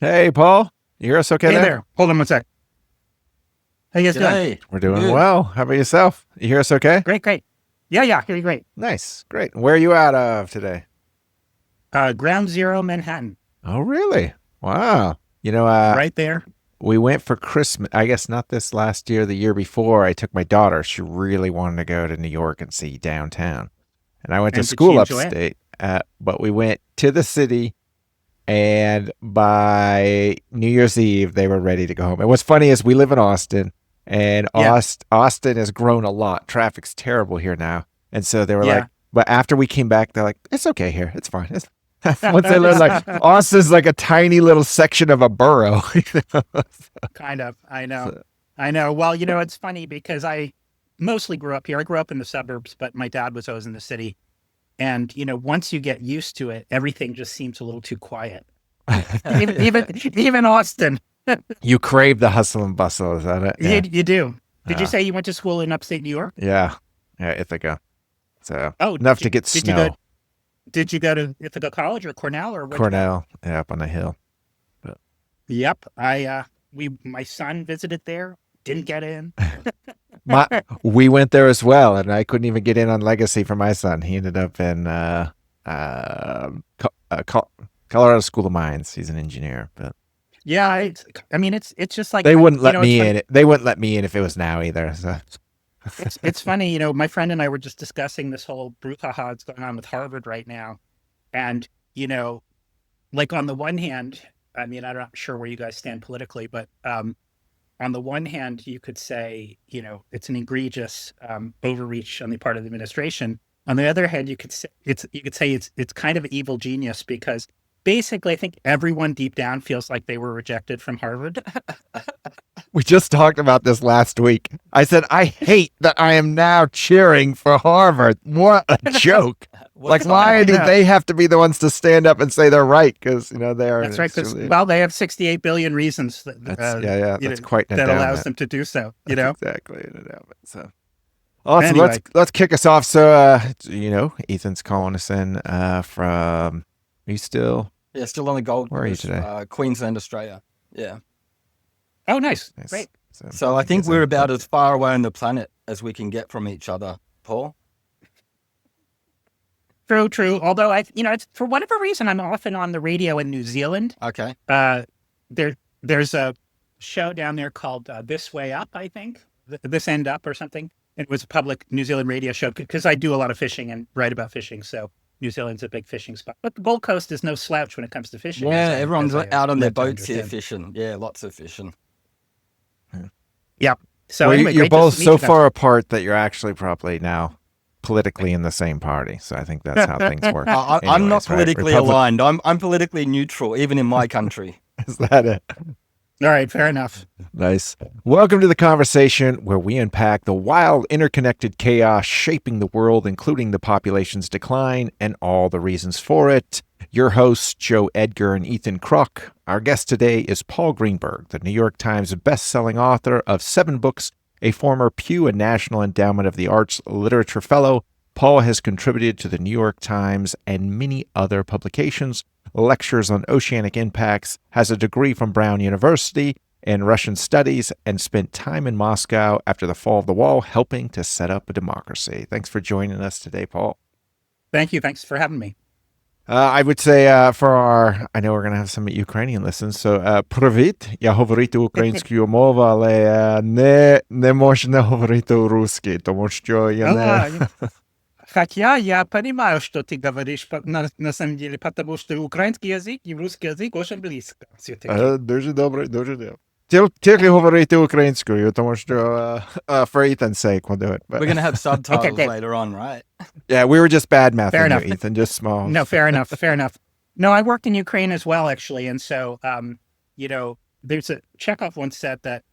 Hey, Paul. You hear us okay Hey there? there. Hold on one sec. How you guys doing? G'day. We're doing Good. well. How about yourself? You hear us okay? Great, great. Yeah, hear you great. Nice. Great. Where are you out of today? Ground Zero, Manhattan. Oh, really? Wow. You know, Right there. we went for Christmas. I guess not this last year, the year before. I took my daughter. She really wanted to go to New York and see downtown. And I went to And did she school enjoy it? upstate, but we went to the city. And by New Year's Eve, they were ready to go home. And what's funny is we live in Austin, and Yeah, Austin has grown a lot. Traffic's terrible here now. And so they were like, yeah. but after we came back, they're like, it's okay here. It's fine. Once they learned, like, Austin's like a tiny little section of a borough. Kind of. I know. So, I know. Well, it's funny because I mostly grew up here. I grew up in the suburbs, but my dad was always in the city. And, once you get used to it, everything just seems a little too quiet. Even Austin. you crave the hustle and bustle, is that it? You, Yeah. you do. Did you Uh, say you went to school in upstate New York? yeah. Yeah, Ithaca. So Oh, enough to get did you go snow. did you go to Ithaca College or Cornell or where'd you go? Cornell, yeah, up on the hill. But Yep. My son visited there, didn't get in. My we went there as well, and I couldn't even get in on Legacy for my son. He ended up in Colorado School of Mines. He's an engineer, but Yeah, it's just like they wouldn't let it's me funny. in. They wouldn't let me in if it was now either. So It's funny, my friend and I were just discussing this whole brouhaha that's going on with Harvard right now. And, like on the one hand, I'm not sure where you guys stand politically, but on the one hand, you could say, it's an egregious overreach on the part of the administration. On the other hand, you could say it's kind of evil genius because basically, I think everyone deep down feels like they were rejected from Harvard. we just talked about this last week. I said I hate that I am now cheering for Harvard. What a joke! Like, What's why I did know. they have to be the ones to stand up and say they're right? Because they are. That's right. Because Extremely, well, they have 68 billion reasons that's yeah. That's quite an that allows endowment. them to do so. That's exactly an endowment. So. Awesome. Let's Anyway, let's kick us off. So, Ethan's calling us in from. Are you still? Yeah, still on the Gold Where are you Coast, today? Queensland, Australia. Yeah. oh, nice, Nice. great. So I think we're about as far away on the planet as we can get from each other, Paul. True, true. Although it's for whatever reason, I'm often on the radio in New Zealand. Okay. Uh, there's a show down there called This Way Up, I think, This End Up or something. It was a public New Zealand radio show because I do a lot of fishing and write about fishing. So New Zealand's a big fishing spot, but the Gold Coast is no slouch when it comes to fishing. Yeah, everyone's As I out on their live to boats here understand. fishing. Yeah, lots of fishing. Yeah. So Well, anyway, you're great to both meet so you guys. far apart that you're actually probably now politically in the same party. So I think that's how things work. I'm not Anyways, right? politically aligned. I'm politically neutral, even in my country. Is that it? All right, fair enough. Nice. Welcome to the conversation where we unpack the wild, interconnected chaos shaping the world, including the population's decline and all the reasons for it. Your hosts, Joe Edgar and Ethan Kruk. Our guest today is Paul Greenberg, the New York Times best-selling author of 7 books, a former Pew and National Endowment of the Arts Literature Fellow. Paul has contributed to the New York Times and many other publications, lectures on oceanic impacts, has a degree from Brown University in Russian studies, and spent time in Moscow after the fall of the wall helping to set up a democracy. Thanks for joining us today, Paul. Thank you. Thanks for having me. I would say I know we're going to have some Ukrainian listens, so привіт, я говорити українською мовою, але не можна говорити русський, тому що я не... Хотя я понимаю, что ты говоришь на самом деле, потому что украинский язык и русский язык очень близко все-таки. Дуже добре, дуже добре. Тільки говорити українською, тому що for Ethan's sake we'll do it. But, We're going to have subtitles great. later on, right? yeah, we were just bad Fair mouthing enough. you, Ethan, just small. No, fair enough. Fair enough. No, I worked in Ukraine as well, actually. And so, there's Chekhov once said that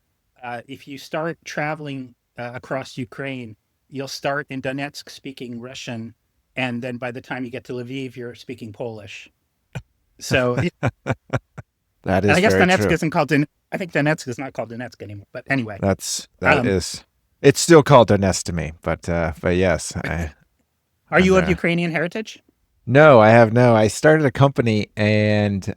if you start traveling across Ukraine, you'll start in Donetsk speaking Russian. And then by the time you get to Lviv, you're speaking Polish. So, That and is I guess very Donetsk true. isn't called I think Donetsk is not called Donetsk anymore. But anyway, That Um, is, it's still called Donetsk to me, but yes. are you I'm of there. Ukrainian heritage? No, I have no. I started a company and,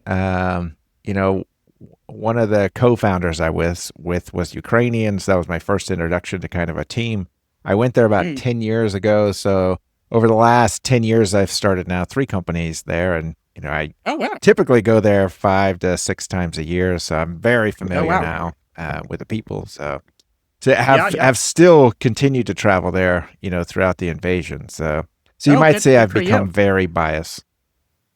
one of the co-founders I was with was Ukrainian, so that was my first introduction to kind of a team. I went there about 10 years ago, so over the last 10 years, I've started now 3 companies there, and I typically go there 5 to 6 times a year, so I'm very familiar now with the people. So to have still continued to travel there, throughout the invasion. So you might say I've become very biased.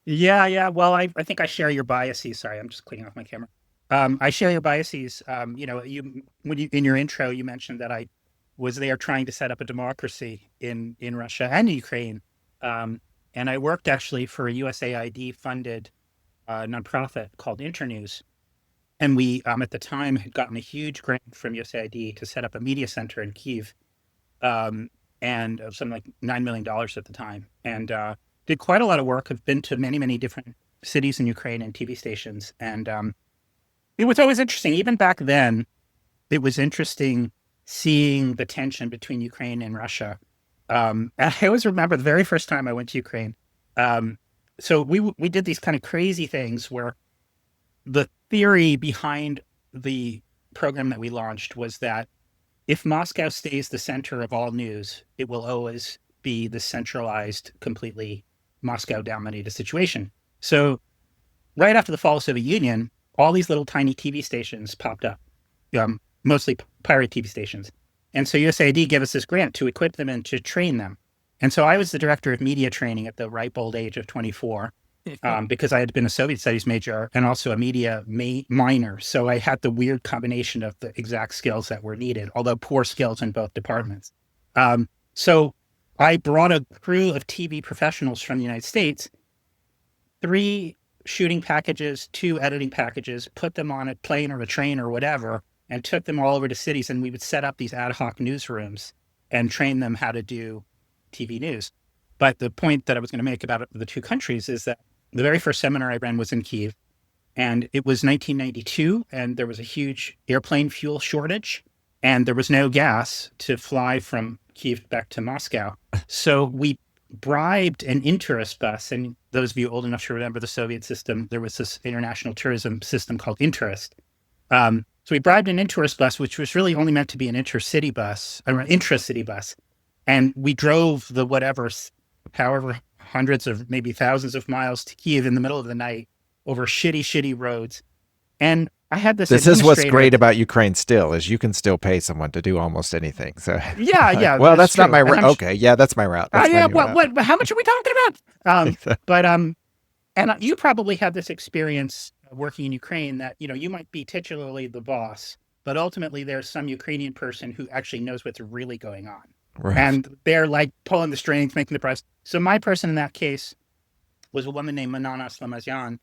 Yeah. Well, I think I share your biases. Sorry, I'm just cleaning off my camera. I share your biases. When you in your intro, you mentioned that I was there trying to set up a democracy in Russia and Ukraine. And I worked actually for a USAID funded nonprofit called Internews. And we, at the time, had gotten a huge grant from USAID to set up a media center in Kyiv, and something like $9 million at the time. And did quite a lot of work. I've been to many, many different cities in Ukraine and TV stations. And it was always interesting. Even back then, it was interesting seeing the tension between Ukraine and Russia. And I always remember the very first time I went to Ukraine. So we did these kind of crazy things where the theory behind the program that we launched was that if Moscow stays the center of all news, it will always be the centralized, completely Moscow-dominated situation. So right after the fall of the Soviet Union, all these little tiny TV stations popped up, mostly pirate TV stations. And so USAID gave us this grant to equip them and to train them. And so I was the director of media training at the ripe old age of 24, because I had been a Soviet studies major and also a media minor. So I had the weird combination of the exact skills that were needed, although poor skills in both departments. So I brought a crew of TV professionals from the United States, 3 shooting packages, 2 editing packages, put them on a plane or a train or whatever, and took them all over to cities. And we would set up these ad hoc newsrooms and train them how to do TV news. But the point that I was going to make about the 2 countries is that the very first seminar I ran was in Kyiv, and it was 1992, and there was a huge airplane fuel shortage, and there was no gas to fly from Kyiv back to Moscow. So we bribed an Interest bus, and those of you old enough to remember the Soviet system, there was this international tourism system called Interest. So we bribed an Interest bus, which was really only meant to be an intracity bus, and we drove the however hundreds of maybe thousands of miles to Kyiv in the middle of the night over shitty roads. And I had this. This is what's great about Ukraine still, is you can still pay someone to do almost anything. So yeah. Well, that's not my route. Okay, yeah, that's my route. What? How much are we talking about? And you probably had this experience working in Ukraine that you might be titularly the boss, but ultimately there's some Ukrainian person who actually knows what's really going on. Right. And they're like pulling the strings, making the press. So my person in that case was a woman named Manana Slamazyan,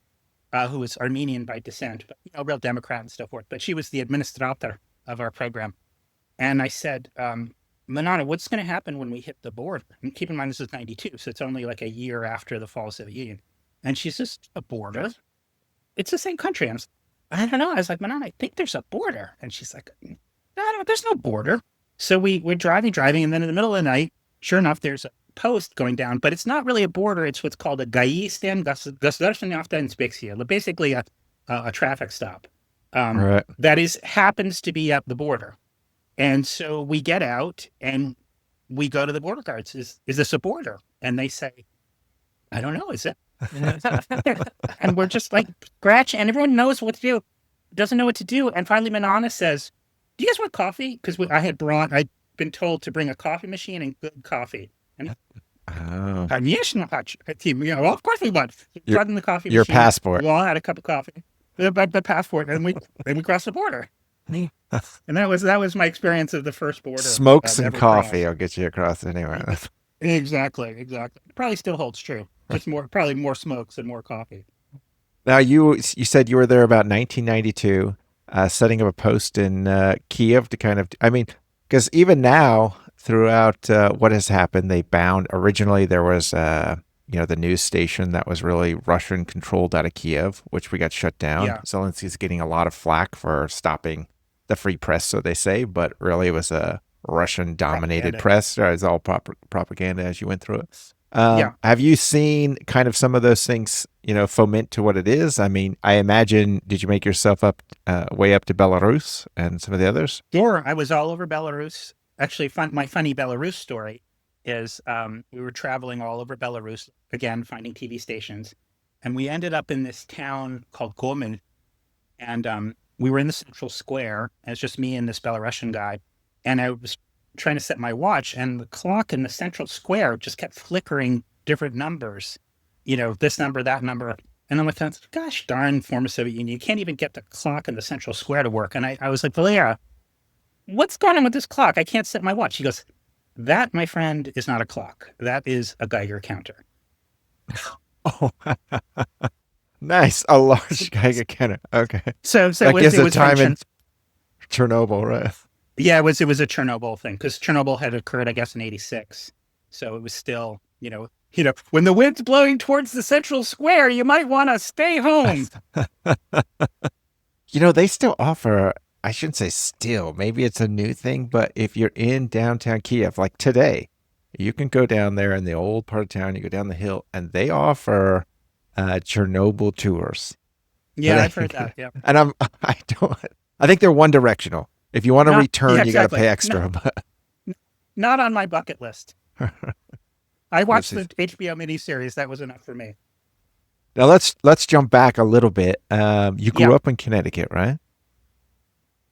who was Armenian by descent, but a real Democrat and so forth. But she was the administrator of our program. And I said, Manana, what's going to happen when we hit the border? And keep in mind, this is 92, so it's only like a year after the fall of the Soviet Union. And she's just, a border? It's the same country. I don't know. I was like, Manana, I think there's a border. And she's like, no, there's no border. So we're driving, and then in the middle of the night, sure enough, there's a post going down, but it's not really a border. It's what's called a GAI stand, Государственная автоинспекция, basically a traffic stop. Right. That happens to be at the border. And so we get out and we go to the border guards. Is this a border? And they say, I don't know, is it? And we're just like, scratch, and everyone knows what to do, doesn't know what to do. And finally, Manana says, do you guys want coffee? Because I'd been told to bring a coffee machine and good coffee. And well, of course we want. Brought in the coffee your machine. Passport. We all had a cup of coffee, the passport, and we crossed the border. And that was my experience of the first border. Smokes and coffee will get you across anywhere. Exactly. Probably still holds true. Just probably more smokes and more coffee. Now you said you were there about 1992. Setting up a post in Kyiv to kind of, because even now, throughout what has happened, originally there was, the news station that was really Russian controlled out of Kyiv, which we got shut down. Yeah. Zelensky's getting a lot of flack for stopping the free press, so they say, but really it was a Russian dominated press. It was all propaganda as you went through it. Yeah. Have you seen kind of some of those things, foment to what it is? I mean, I imagine, did you make yourself up way up to Belarus and some of the others? Sure. I was all over Belarus. Actually, my funny Belarus story is we were traveling all over Belarus, again, finding TV stations. And we ended up in this town called Gomin. And we were in the central square. And it's just me and this Belarusian guy. And I was trying to set my watch, and the clock in the central square just kept flickering different numbers, this number, that number. And then I thought, gosh darn, former Soviet Union, you can't even get the clock in the central square to work. And I was like, Valera, what's going on with this clock? I can't set my watch. She goes, that, my friend, is not a clock. That is a Geiger counter. Oh, nice. A large Geiger counter. Okay. So That gives it a was time in mentioned. Chernobyl, right? Yeah, it was a Chernobyl thing, because Chernobyl had occurred, I guess, in '86. So it was still, when the wind's blowing towards the central square, you might want to stay home. They still offer, I shouldn't say still, maybe it's a new thing, but if you're in downtown Kiev, like today, you can go down there in the old part of town, you go down the hill, and they offer Chernobyl tours. Yeah, And I've heard that. Yeah. And I think they're one directional. If you want to return, yeah, you got to exactly. pay extra. No. But Not on my bucket list. I watched This the HBO miniseries. That was enough for me. now let's jump back a little bit. You grew Yeah. up in Connecticut, right?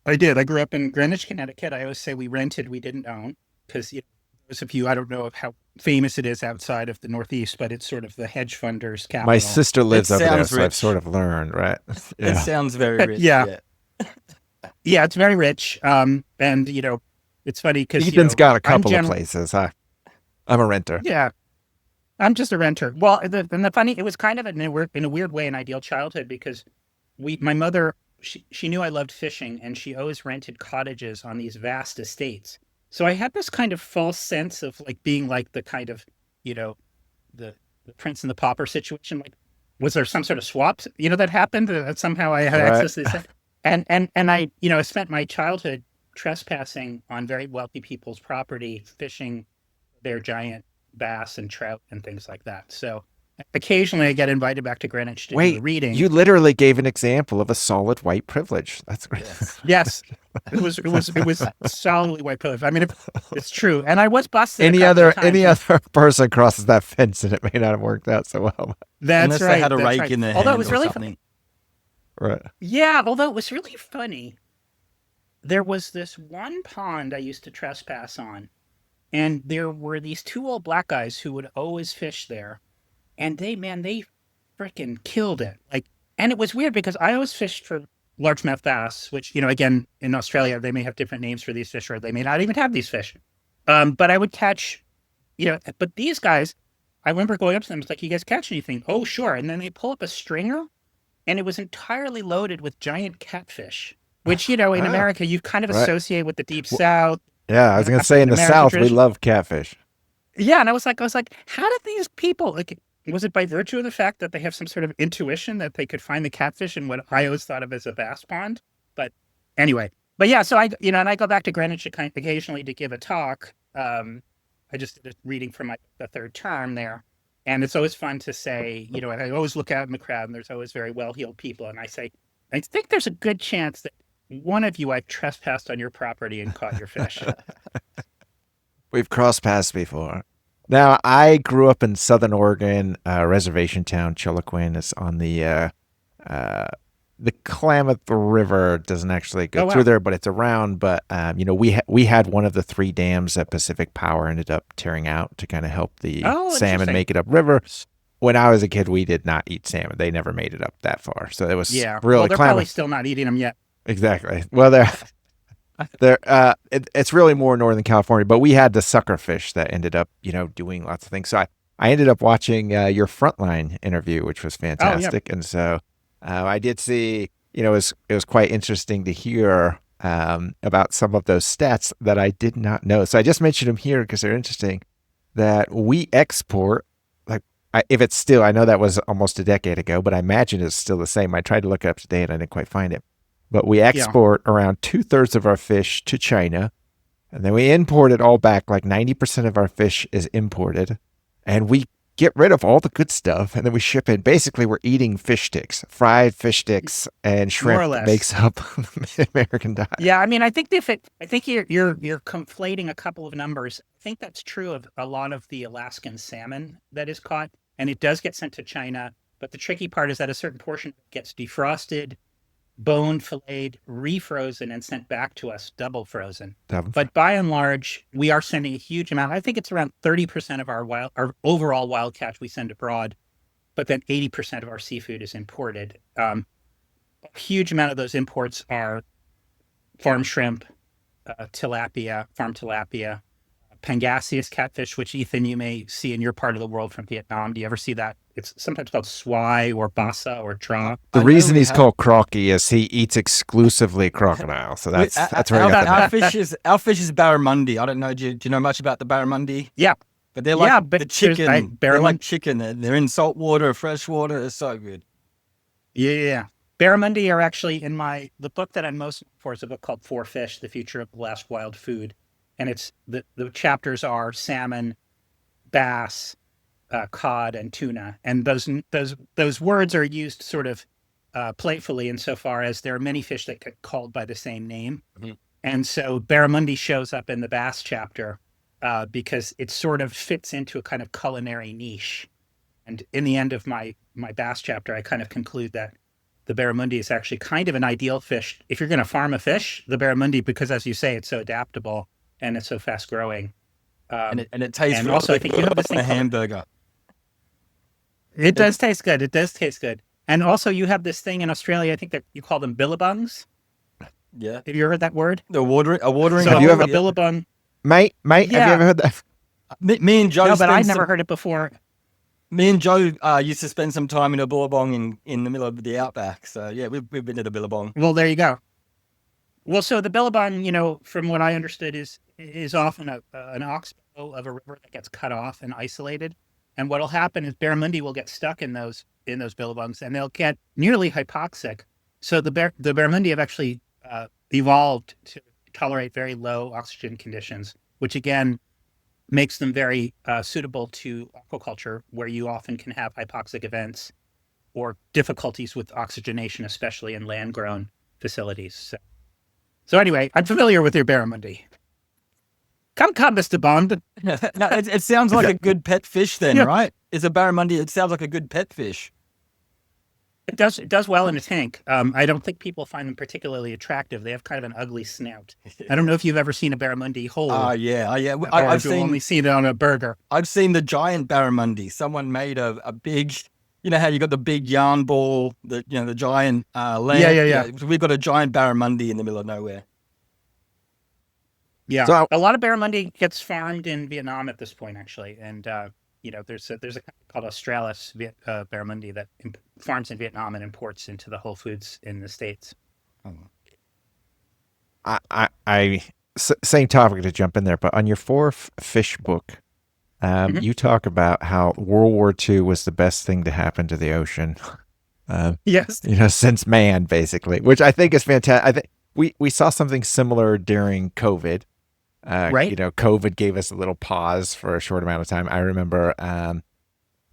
I did. I grew up in Greenwich, Connecticut. I always say we rented, we didn't own, because those of you, I don't know how famous it is outside of the Northeast, but it's sort of the hedge funders' capital. My sister lives over there, sounds so I've rich. sort of learned, right? It Yeah. sounds very rich. Yeah. Yeah, it's very rich. And it's funny because Ethan's got a couple of general- places. I'm a renter. Yeah, I'm just a renter. Well, the funny, it was kind of in a weird way an ideal childhood, because my mother, she knew I loved fishing, and she always rented cottages on these vast estates. So I had this kind of false sense of like being like the kind of, the Prince and the Pauper situation. Like, was there some sort of swap, that happened that somehow I had Right. access to this? And I, I spent my childhood trespassing on very wealthy people's property, fishing their giant bass and trout and things like that. So occasionally I get invited back to Greenwich to do a Wait, reading. you literally gave an example of a solid white privilege. That's great. Yes. Yes, it was solidly white privilege. I mean, it's true. And I was busted. Any a couple other of times. person crosses that fence and it may not have worked out so well. That's Unless right. they had a that's rake right. in their Although hand it was or really something. Right. Yeah, although it was really funny. There was this one pond I used to trespass on, and there were these two old black guys who would always fish there, and they freaking killed it. Like, and it was weird because I always fished for largemouth bass, which, again, in Australia, they may have different names for these fish, or they may not even have these fish. But I would catch, but these guys, I remember going up to them, it's like, you guys catch anything? Oh, sure. And then they pull up a stringer, and it was entirely loaded with giant catfish, which, in America, you kind of Right. associate with the deep South. Yeah, I was gonna say in the American South we tradition. love catfish. Yeah, and I was like, how did these people, like, was it by virtue of the fact that they have some sort of intuition that they could find the catfish in what I always thought of as a bass pond? But anyway, so I, and I go back to Greenwich occasionally to give a talk. I just did a reading for the third term there. And it's always fun to say, I always look out in the crowd and there's always very well-heeled people. And I say, I think there's a good chance that one of you I've trespassed on your property and caught your fish. We've crossed paths before. Now, I grew up in Southern Oregon, reservation town. Chiloquin is on the Klamath River. Doesn't actually go Oh, wow. through there, but it's around. But we had one of the 3 dams that Pacific Power ended up tearing out to kind of help the Oh, salmon interesting. make it upriver. When I was a kid, we did not eat salmon. They never made it up that far. So it was Yeah. really Well, they're probably Klamath. still not eating them yet. Exactly. Well, it's really more Northern California, but we had the sucker fish that ended up, doing lots of things. So I ended up watching your Frontline interview, which was fantastic. And so I did see, it was quite interesting to hear about some of those stats that I did not know. So I just mentioned them here because they're interesting, that we export, like, if it's still, I know that was almost a decade ago, but I imagine it's still the same. I tried to look it up today and I didn't quite find it. But we export around 2/3 of our fish to China, and then we import it all back. Like 90% of our fish is imported, and we get rid of all the good stuff, and then we ship in. Basically, we're eating fish sticks, fried fish sticks, and More or shrimp less. makes up the American diet. Yeah, I mean, I think you're conflating a couple of numbers. I think that's true of a lot of the Alaskan salmon that is caught, and it does get sent to China. But the tricky part is that a certain portion gets defrosted, boned, filleted, refrozen, and sent back to us double frozen. But by and large, we are sending a huge amount. I think it's around 30% of our overall wild catch we send abroad, but then 80% of our seafood is imported. A huge amount of those imports are farm shrimp, farm tilapia, Pangasius catfish, which Ethan, you may see in your part of the world from Vietnam. Do you ever see that? It's sometimes called swai or basa or tra. The reason he's called crocky is he eats exclusively crocodile. So that's where I got our fish is barramundi. I don't know. Do you know much about the barramundi? Yeah, but they're like the chicken. They're like chicken. They're in salt water, fresh water. They're so good. Yeah. Barramundi are actually the book that I'm most for is a book called Four Fish: The Future of the Last Wild Food. And it's the chapters are salmon, bass, cod, and tuna. And those words are used sort of playfully insofar as there are many fish that get called by the same name. Mm-hmm. And so barramundi shows up in the bass chapter because it sort of fits into a kind of culinary niche. And in the end of my bass chapter, I kind of conclude that the barramundi is actually kind of an ideal fish. If you're going to farm a fish, the barramundi, because as you say, it's so adaptable and it's so fast growing. And it tastes and also, I think you have this thing a hamburger. It does taste good. It does taste good. And also you have this thing in Australia, I think that you call them billabongs. Yeah. Have you heard that word? A watering. So have you ever billabong? Mate, yeah. Have you ever heard that? Me and Joe. No, but I'd never heard it before. Me and Joe used to spend some time in a billabong in the middle of the outback. So yeah, we've been to the billabong. Well, there you go. Well, so the billabong, from what I understood, is often an oxbow of a river that gets cut off and isolated. And what'll happen is barramundi will get stuck in those billabongs, and they'll get nearly hypoxic. So the barramundi have actually evolved to tolerate very low oxygen conditions, which again makes them very suitable to aquaculture, where you often can have hypoxic events or difficulties with oxygenation, especially in land-grown facilities. So anyway, I'm familiar with your barramundi. Come, Mr. Bond. No, it sounds like a good pet fish then, right? Is a barramundi, it sounds like a good pet fish. It does well in a tank. I don't think people find them particularly attractive. They have kind of an ugly snout. I don't know if you've ever seen a barramundi whole. Yeah. I've only seen it on a burger. I've seen the giant barramundi. Someone made a big, how you got the big yarn ball, the giant land. Yeah. We've got a giant barramundi in the middle of nowhere. Yeah, so a lot of barramundi gets farmed in Vietnam at this point, actually, and there's a company called Australis barramundi that farms in Vietnam and imports into the Whole Foods in the States. Same topic to jump in there, but on your fourth fish book, you talk about how World War II was the best thing to happen to the ocean. Yes, since man, basically, which I think is fantastic. I think we saw something similar during COVID. Right. COVID gave us a little pause for a short amount of time. I remember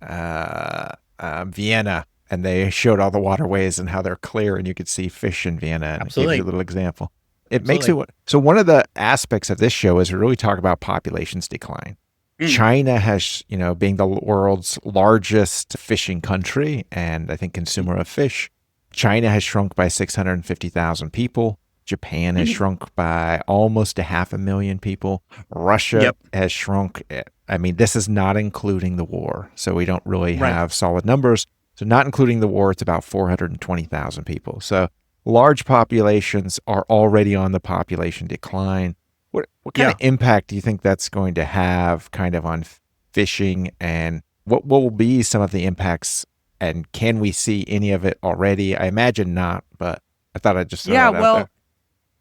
Vienna, and they showed all the waterways and how they're clear, and you could see fish in Vienna. And Absolutely. It gave you a little example. It makes it so. One of the aspects of this show is we really talk about populations decline. China has, being the world's largest fishing country and I think consumer of fish, China has shrunk by 650,000 people. Japan has shrunk by almost 500,000 people. Russia has shrunk. I mean, this is not including the war. So we don't really have solid numbers. So not including the war, it's about 420,000 people. So large populations are already on the population decline. What kind of impact do you think that's going to have kind of on fishing, and what will be some of the impacts, and can we see any of it already? I imagine not, but I thought I'd just throw that out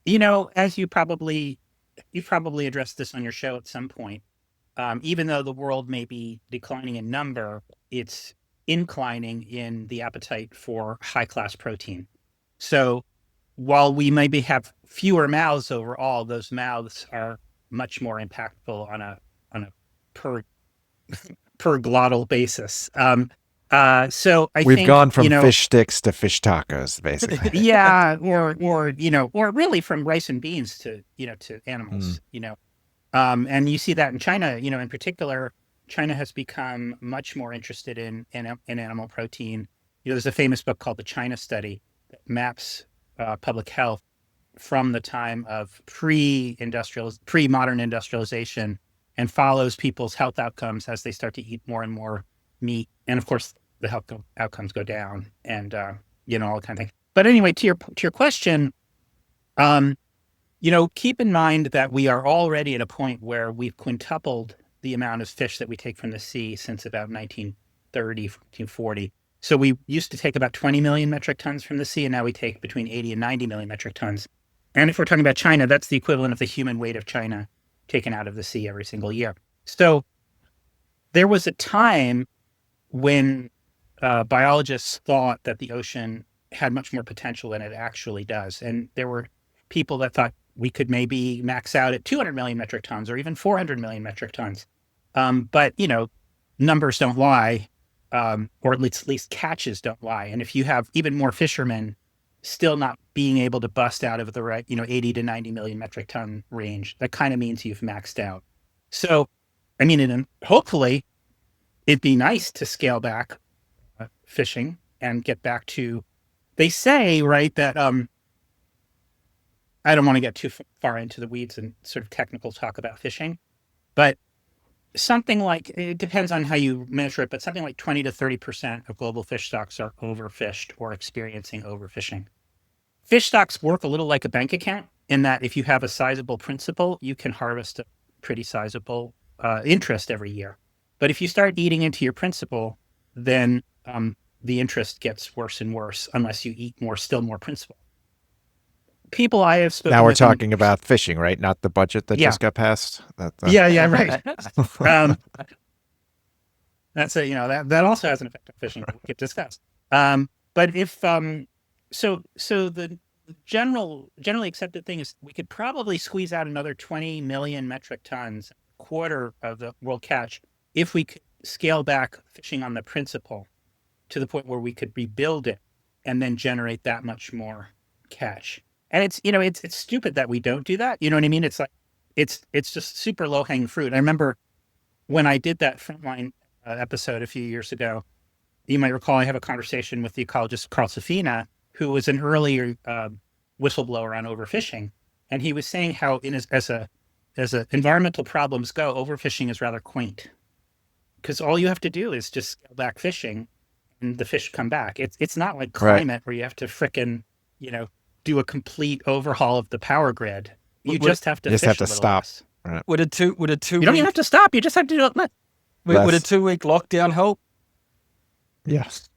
there. As you've probably addressed this on your show at some point, even though the world may be declining in number, it's inclining in the appetite for high-class protein. So while we maybe have fewer mouths overall, those mouths are much more impactful on a per per glottal basis. So I We've think, gone from fish sticks to fish tacos, basically. yeah, or really from rice and beans to, to animals, and you see that in China, in particular, China has become much more interested in animal protein. There's a famous book called The China Study that maps public health from the time of pre-modern industrialization and follows people's health outcomes as they start to eat more and more meat. And of course, the health outcomes go down and, all that kind of thing. But anyway, to your question, keep in mind that we are already at a point where we've quintupled the amount of fish that we take from the sea since about 1930, 1940. So we used to take about 20 million metric tons from the sea, and now we take between 80 and 90 million metric tons. And if we're talking about China, that's the equivalent of the human weight of China taken out of the sea every single year. So there was a time when biologists thought that the ocean had much more potential than it actually does. And there were people that thought we could maybe max out at 200 million metric tons or even 400 million metric tons. But, numbers don't lie, or at least catches don't lie. And if you have even more fishermen still not being able to bust out of the right, 80 to 90 million metric ton range, that kind of means you've maxed out. So, and hopefully it'd be nice to scale back fishing and get back to, they say, right, that, I don't want to get too far into the weeds and sort of technical talk about fishing, but something like, it depends on how you measure it, but something like 20 to 30% of global fish stocks are overfished or experiencing overfishing. Fish stocks work a little like a bank account in that if you have a sizable principal, you can harvest a pretty sizable interest every year. But if you start eating into your principal, then the interest gets worse and worse unless you eat still more principal. People I have spoken Now we're with talking about fishing, right? Not the budget that just got passed. Yeah, right. That's that also has an effect on fishing. We get discussed. But if so the generally accepted thing is we could probably squeeze out another 20 million metric tons, a quarter of the world catch, if we could scale back fishing on the principal to the point where we could rebuild it and then generate that much more catch. And it's it's stupid that we don't do that. You know what I mean? It's like it's just super low hanging fruit. I remember when I did that Frontline episode a few years ago. You might recall I have a conversation with the ecologist Carl Safina, who was an earlier whistleblower on overfishing, and he was saying how, as environmental problems go, overfishing is rather quaint, because all you have to do is just scale back fishing, and the fish come back. It's not like climate where you have to frickin' do a complete overhaul of the power grid. You just have to stop. Right. Would a two you don't even have to stop. You just have to do it. Would a 2-week lockdown help? Yes.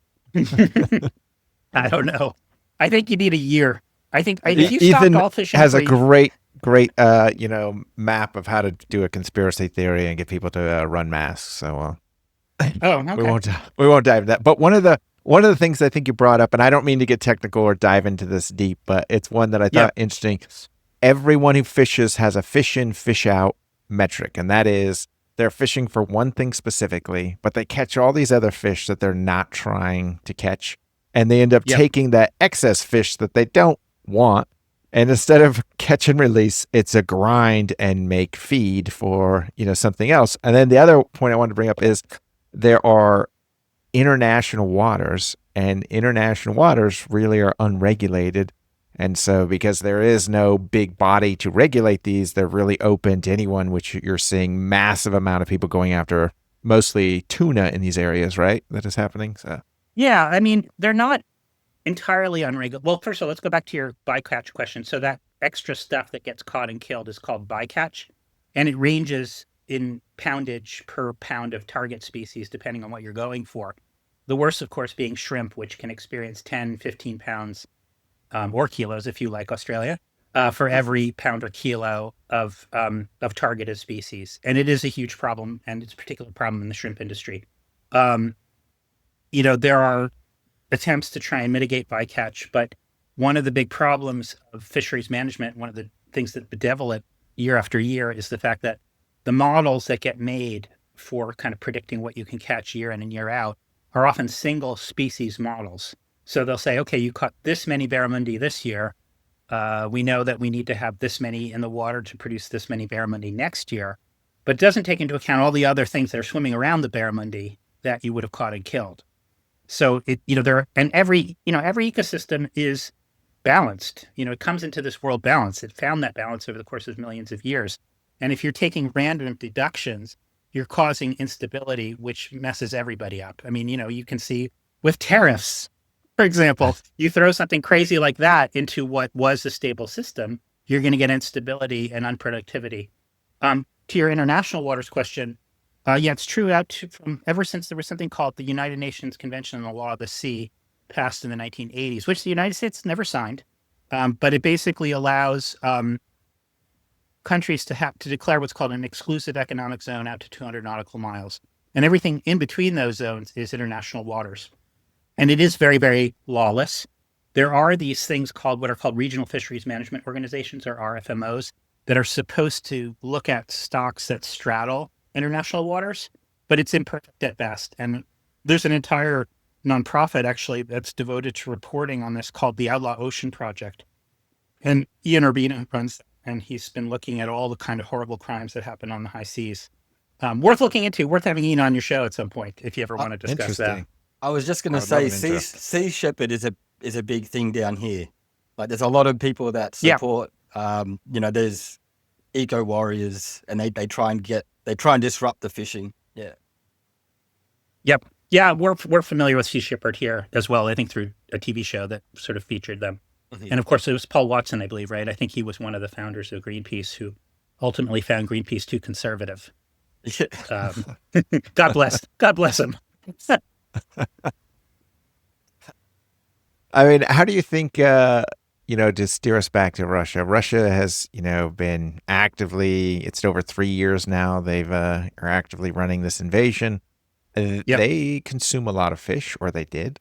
I don't know. I think you need a year. I think if you Ethan stopped all fishing has a great map of how to do a conspiracy theory and get people to run masks. So okay. we won't dive into that. But one of the things I think you brought up, and I don't mean to get technical or dive into this deep, but it's one that I thought interesting. Everyone who fishes has a fish in, fish out metric, and that is they're fishing for one thing specifically, but they catch all these other fish that they're not trying to catch, and they end up taking that excess fish that they don't want, and instead of catch and release, it's a grind and make feed for something else. And then the other point I wanted to bring up is there are international waters, and international waters really are unregulated. And so because there is no big body to regulate these, they're really open to anyone, which you're seeing massive amount of people going after mostly tuna in these areas, right? That is happening. So yeah, I mean, they're not entirely unregulated. Well, first of all, let's go back to your bycatch question. So that extra stuff that gets caught and killed is called bycatch, and it ranges in poundage per pound of target species, depending on what you're going for. The worst, of course, being shrimp, which can experience 10, 15 pounds or kilos, if you like Australia, for every pound or kilo of targeted species. And it is a huge problem, and it's a particular problem in the shrimp industry. There are attempts to try and mitigate bycatch, but one of the big problems of fisheries management, one of the things that bedevil it year after year, is the fact that the models that get made for kind of predicting what you can catch year in and year out are often single species models. So they'll say, okay, you caught this many barramundi this year. We know that we need to have this many in the water to produce this many barramundi next year, but it doesn't take into account all the other things that are swimming around the barramundi that you would have caught and killed. So every ecosystem is balanced. It comes into this world balanced. It found that balance over the course of millions of years. And if you're taking random deductions, you're causing instability, which messes everybody up. I mean, you can see with tariffs, for example, you throw something crazy like that into what was a stable system, you're going to get instability and unproductivity. To your international waters question, yeah, it's true. From ever since there was something called the United Nations Convention on the Law of the Sea, passed in the 1980s, which the United States never signed, but it basically allows countries to declare what's called an exclusive economic zone out to 200 nautical miles, and everything in between those zones is international waters, and it is very, very lawless. There are these things what are called regional fisheries management organizations, or RFMOs, that are supposed to look at stocks that straddle international waters, but it's imperfect at best. And there's an entire nonprofit actually that's devoted to reporting on this called the Outlaw Ocean Project. And Ian Urbina runs that, and he's been looking at all the kind of horrible crimes that happen on the high seas. Worth looking into, worth having Ian on your show at some point if you ever want to discuss that. I was just going to say, sea shepherd is a big thing down here. Like there's a lot of people that support, there's eco warriors, and they try and disrupt the fishing. Yeah. Yep. Yeah, we're familiar with Sea Shepherd here as well. I think through a TV show that sort of featured them. Mm-hmm. And of course, it was Paul Watson, I believe, right? I think he was one of the founders of Greenpeace who ultimately found Greenpeace too conservative. God bless him. I mean, how do you think, to steer us back to Russia? Russia has, been it's over 3 years now. They've are actively running this invasion. Yep. They consume a lot of fish, or they did.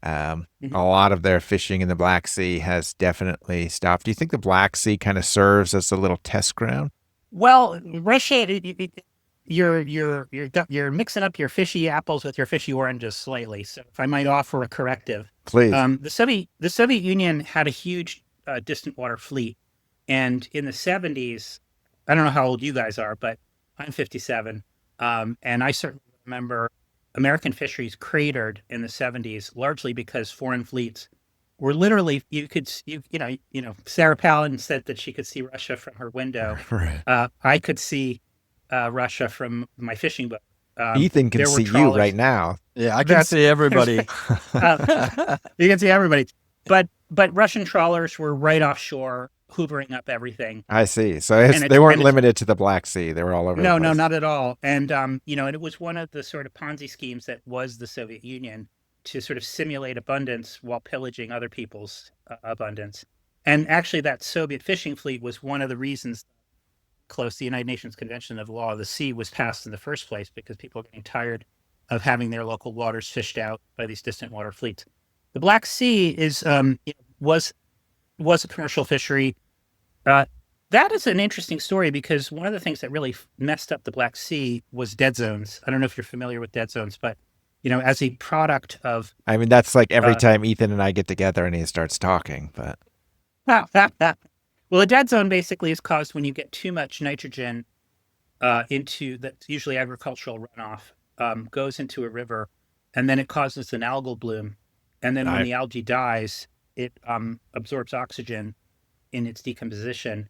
A lot of their fishing in the Black Sea has definitely stopped. Do you think the Black Sea kind of serves as a little test ground? Well, Russia, you're mixing up your fishy apples with your fishy oranges slightly. So if I might offer a corrective, please. The Soviet Union had a huge distant water fleet, and in the 70s, I don't know how old you guys are, but I'm 57, and I certainly remember American fisheries cratered in the 70s, largely because foreign fleets were literally, Sarah Palin said that she could see Russia from her window. Right. I could see Russia from my fishing boat. Ethan can see you right now. Yeah, I can see everybody. You can see everybody. But Russian trawlers were right offshore, hoovering up everything. I see. So they weren't limited to the Black Sea. They were all over. No, not at all. And and it was one of the sort of Ponzi schemes that was the Soviet Union, to sort of simulate abundance while pillaging other people's abundance. And actually, that Soviet fishing fleet was one of the reasons the United Nations Convention of the Law of the Sea was passed in the first place, because people were getting tired of having their local waters fished out by these distant water fleets. The Black Sea was a commercial fishery. That is an interesting story, because one of the things that really messed up the Black Sea was dead zones. I don't know if you're familiar with dead zones, but as a product of... I mean, that's like every time Ethan and I get together and he starts talking, but... Well, a dead zone basically is caused when you get too much nitrogen into that's usually agricultural runoff, goes into a river, and then it causes an algal bloom. And then when the algae dies, it absorbs oxygen in its decomposition,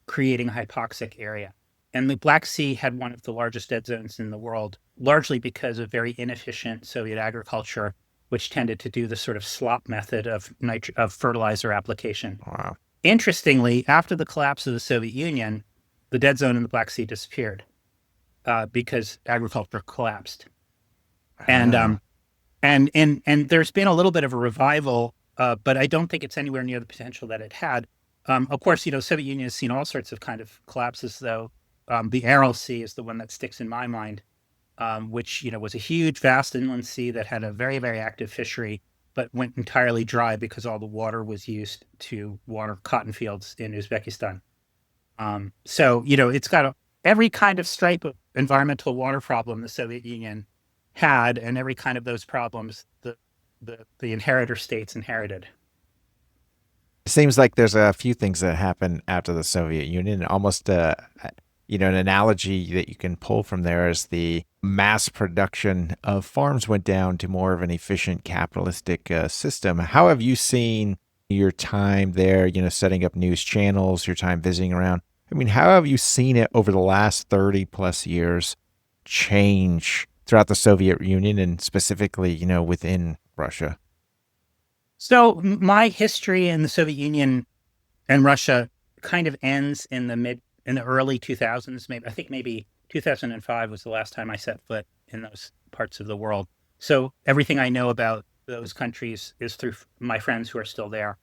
creating a hypoxic area. And the Black Sea had one of the largest dead zones in the world, largely because of very inefficient Soviet agriculture, which tended to do the sort of slop method of fertilizer application. Wow. Interestingly, after the collapse of the Soviet Union, the dead zone in the Black Sea disappeared because agriculture collapsed. And there's been a little bit of a revival, but I don't think it's anywhere near the potential that it had. Of course, Soviet Union has seen all sorts of kind of collapses, though. The Aral Sea is the one that sticks in my mind, which was a huge, vast inland sea that had a very, very active fishery, but went entirely dry because all the water was used to water cotton fields in Uzbekistan. So it's got every kind of stripe of environmental water problem the Soviet Union had, and every kind of those problems the inheritor states inherited. It seems like there's a few things that happened after the Soviet Union. Almost, an analogy that you can pull from there is the mass production of farms went down to more of an efficient capitalistic system. How have you seen your time there, setting up news channels, your time visiting around? I mean, how have you seen it over the last 30 plus years change throughout the Soviet Union and specifically, within Russia? So my history in the Soviet Union and Russia kind of ends in the early 2000s. Maybe 2005 was the last time I set foot in those parts of the world. So everything I know about those countries is through my friends who are still there.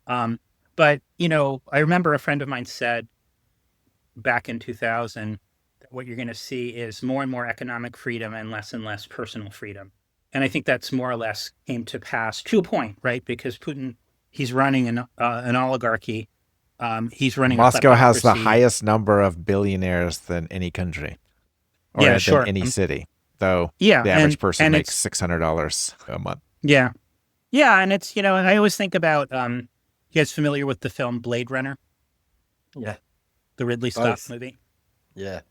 But I remember a friend of mine said back in 2000 that what you're going to see is more and more economic freedom and less personal freedom. And I think that's more or less came to pass to a point, right? Because Putin, he's running an oligarchy. He's running Moscow a has the highest number of billionaires than any country, or than any city. Though the average person makes $600 a month. Yeah, and it's and I always think about you guys familiar with the film Blade Runner? Yeah, the Ridley Scott movie. Yeah.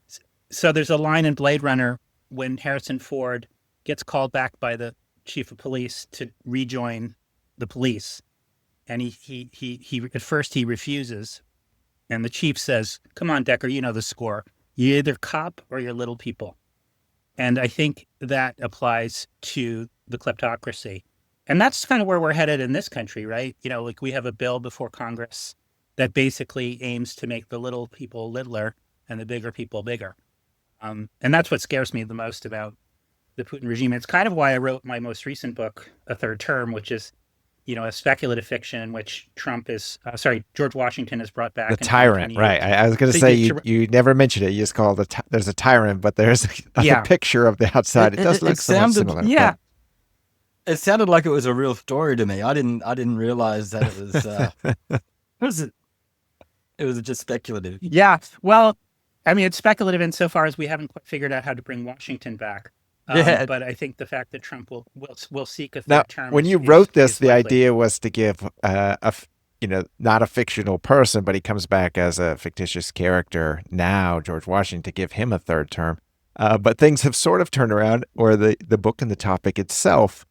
So there's a line in Blade Runner when Harrison Ford gets called back by the chief of police to rejoin the police. And he at first he refuses. And the chief says, "Come on, Decker, you know the score. You're either cop or you're little people." And I think that applies to the kleptocracy. And that's kind of where we're headed in this country, right? Like we have a bill before Congress that basically aims to make the little people littler and the bigger people bigger. And that's what scares me the most about the Putin regime. It's kind of why I wrote my most recent book, A Third Term, which is, a speculative fiction in which George Washington is brought back. The tyrant, right. I was going to say, you never mentioned it. You just call it, there's a tyrant, but there's a picture of the outside. It does look somewhat similar. Yeah. It sounded like it was a real story to me. I didn't realize that it was, it was just speculative. Yeah. Well, I mean, it's speculative insofar as we haven't quite figured out how to bring Washington back. But I think the fact that Trump will seek a third term. When you wrote this, the idea was to give not a fictional person, but he comes back as a fictitious character now, George Washington, to give him a third term. But things have sort of turned around, or the book and the topic itself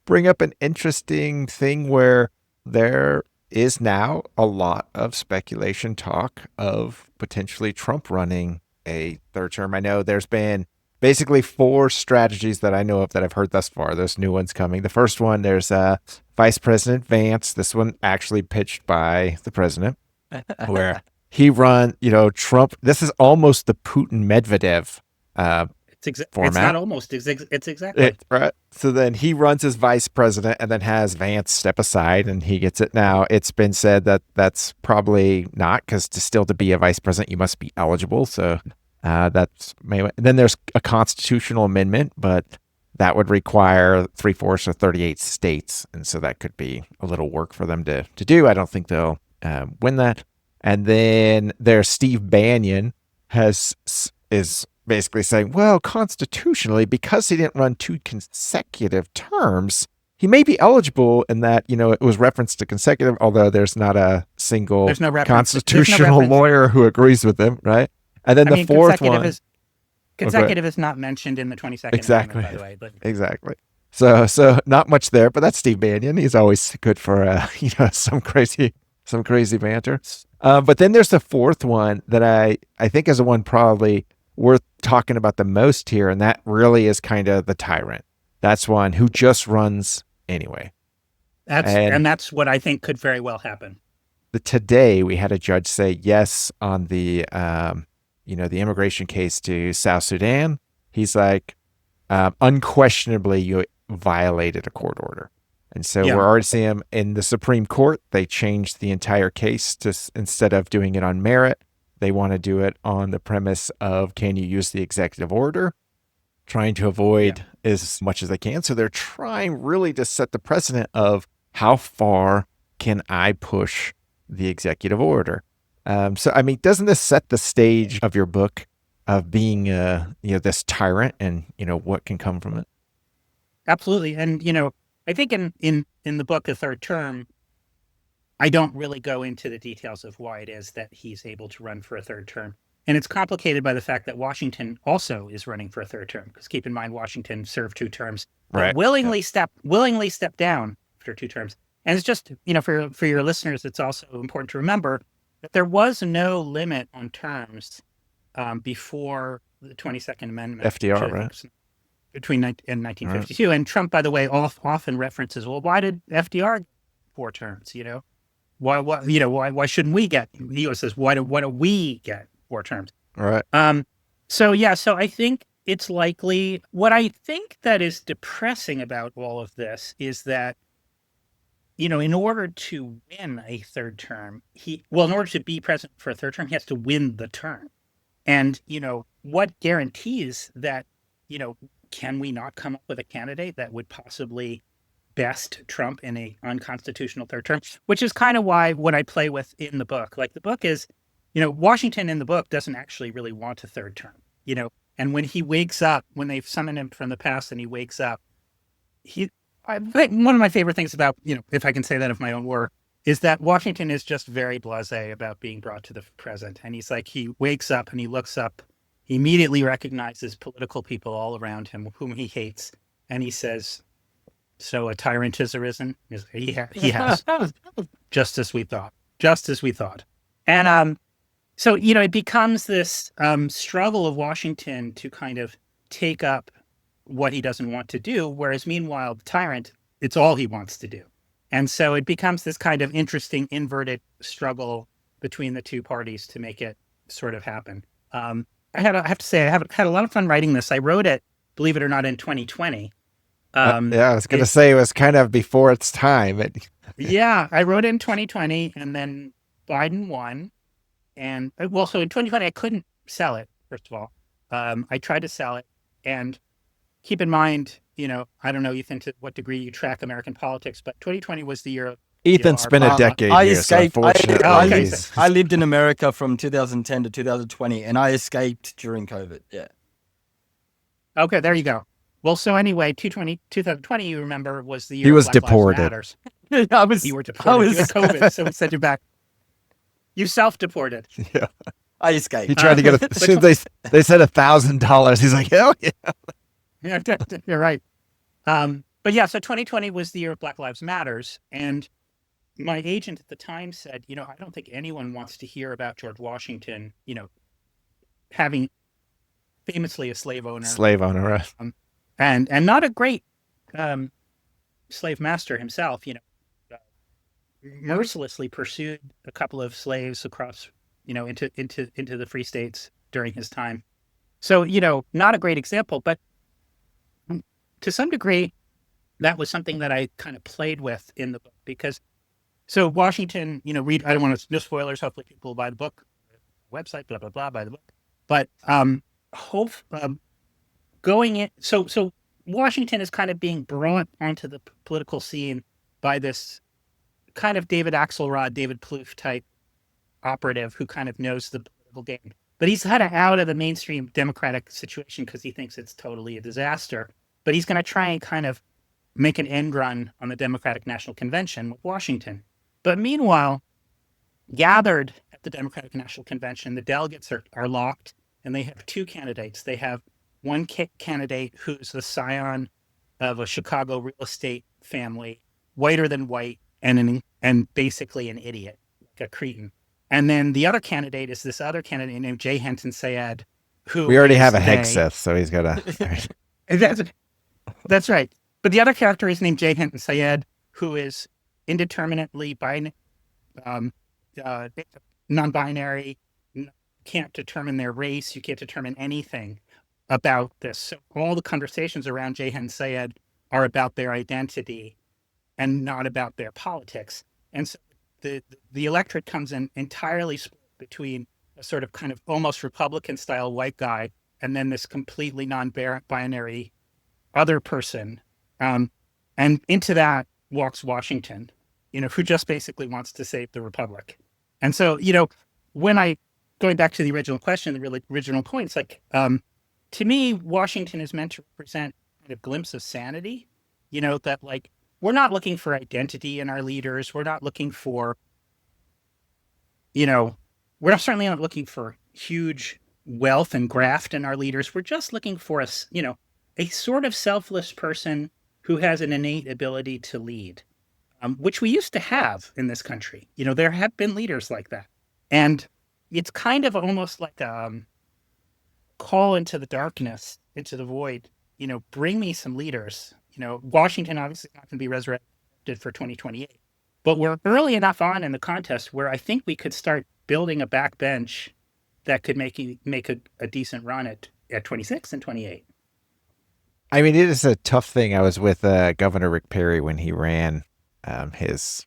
bring up an interesting thing where there is now a lot of speculation talk of potentially Trump running a third term. I know there's been basically 4 strategies that I know of that I've heard thus far. There's new ones coming. The first one, there's Vice President Vance. This one actually pitched by the president, where he run, Trump. This is almost the Putin-Medvedev format. It's not almost. It's exactly. Right. So then he runs as vice president and then has Vance step aside and he gets it. Now, it's been said that that's probably not, because to be a vice president, you must be eligible. So then there's a constitutional amendment, but that would require 3/4 of 38 states. And so that could be a little work for them to do. I don't think they'll win that. And then there's Steve Bannon is basically saying, well, constitutionally, because he didn't run 2 consecutive terms, he may be eligible in that, it was referenced to consecutive, although there's not a single constitutional lawyer who agrees with him, right? And then the fourth one. Consecutive is not mentioned in the 22nd Amendment, by the way. But. Exactly. So not much there, but that's Steve Bannon. He's always good for, some crazy banter. But then there's the fourth one that I think is the one probably worth talking about the most here, and that really is kind of the tyrant. That's one who just runs anyway. That's what I think could very well happen. Today we had a judge say yes on the the immigration case to South Sudan. He's like, unquestionably, you violated a court order. And so we're already seeing him in the Supreme Court. They changed the entire case to, instead of doing it on merit, they want to do it on the premise of, can you use the executive order? Trying to avoid as much as they can. So they're trying really to set the precedent of how far can I push the executive order? So, I mean, doesn't this set the stage of your book of being, this tyrant and, what can come from it? Absolutely. And, I think in the book, A Third Term, I don't really go into the details of why it is that he's able to run for a third term. And it's complicated by the fact that Washington also is running for a third term. Because keep in mind, Washington served 2 terms, but Right. willingly stepped down after 2 terms. And it's just, for your listeners, it's also important to remember that there was no limit on terms before the 22nd Amendment. FDR, right? Between 1952. Right. And Trump, by the way, often references, well, why did FDR get 4 terms, Why shouldn't we get? He always says, why do we get 4 terms? All right. So I think it's likely. What I think that is depressing about all of this is that, in order to win a third term, in order to be president for a third term, he has to win the term. And, what guarantees that, can we not come up with a candidate that would possibly best Trump in a unconstitutional third term, which is kind of why what I play with in the book, like the book is, Washington in the book doesn't actually really want a third term, and when he wakes up, when they've summoned him from the past and he wakes up, one of my favorite things about, if I can say that of my own work, is that Washington is just very blasé about being brought to the present. And he's like, he wakes up and he looks up, he immediately recognizes political people all around him whom he hates. And he says, so a tyrant has arisen? He has. Just as we thought. And so, it becomes this struggle of Washington to kind of take up what he doesn't want to do, whereas meanwhile, the tyrant, it's all he wants to do. And so it becomes this kind of interesting inverted struggle between the two parties to make it sort of happen. I have to say, I had a lot of fun writing this. I wrote it, believe it or not, in 2020. I was going to say it was kind of before its time. Yeah, I wrote it in 2020, and then Biden won. And so in 2020, I couldn't sell it, first of all. I tried to sell it. And keep in mind, I don't know, Ethan, to what degree you track American politics, but 2020 was the year of... Ethan's been a decade here, escaped. so unfortunately. I lived in America from 2010 to 2020, and I escaped during COVID, yeah. Okay, there you go. Well, so anyway, 2020, you remember, was the year he was of Black deported. Lives Matters. You were deported. You had COVID, so we sent you back. You self-deported. Yeah. I escaped. He tried to get as soon as they said $1,000, he's like, hell yeah. Yeah, you're right. But yeah, so 2020 was the year of Black Lives Matters. And my agent at the time said, I don't think anyone wants to hear about George Washington, having famously a slave owner. Right. And not a great slave master himself, mercilessly pursued a couple of slaves across, into the free states during his time. So, not a great example, but to some degree, that was something that I kind of played with in the book because, so Washington, read, I don't want to, no spoilers, hopefully people will buy the book, website, blah, blah, blah, buy the book. But going in, so Washington is kind of being brought onto the political scene by this kind of David Axelrod, David Plouffe type operative who kind of knows the political game. But he's kind of out of the mainstream Democratic situation because he thinks it's totally a disaster. But he's going to try and kind of make an end run on the Democratic National Convention with Washington. But meanwhile, gathered at the Democratic National Convention, the delegates are locked, and they have 2 candidates. They have one candidate who's the scion of a Chicago real estate family, whiter than white, and basically an idiot, like a cretin. And then the other candidate is this other candidate named J. Henton Syed, who we already have a Hegseth, so he's got a... That's right. But the other character is named J. Henton Syed, who is indeterminately non-binary, can't determine their race. You can't determine anything about this. So all the conversations around J. Henton Syed are about their identity and not about their politics. And so the electorate comes in entirely split between a sort of kind of almost Republican-style white guy and then this completely non-binary other person. And into that walks Washington, who just basically wants to save the republic. And so, when I going back to the original question, the really original point, it's like, to me, Washington is meant to represent kind of glimpse of sanity, that like, we're not looking for identity in our leaders. We're not looking for, we're certainly not looking for huge wealth and graft in our leaders. We're just looking for a sort of selfless person who has an innate ability to lead, which we used to have in this country. There have been leaders like that. And it's kind of almost like a call into the darkness, into the void, bring me some leaders. Washington obviously not going to be resurrected for 2028, but we're early enough on in the contest where I think we could start building a backbench that could make a decent run at 26 and 28. I mean, it is a tough thing. I was with Governor Rick Perry when he ran his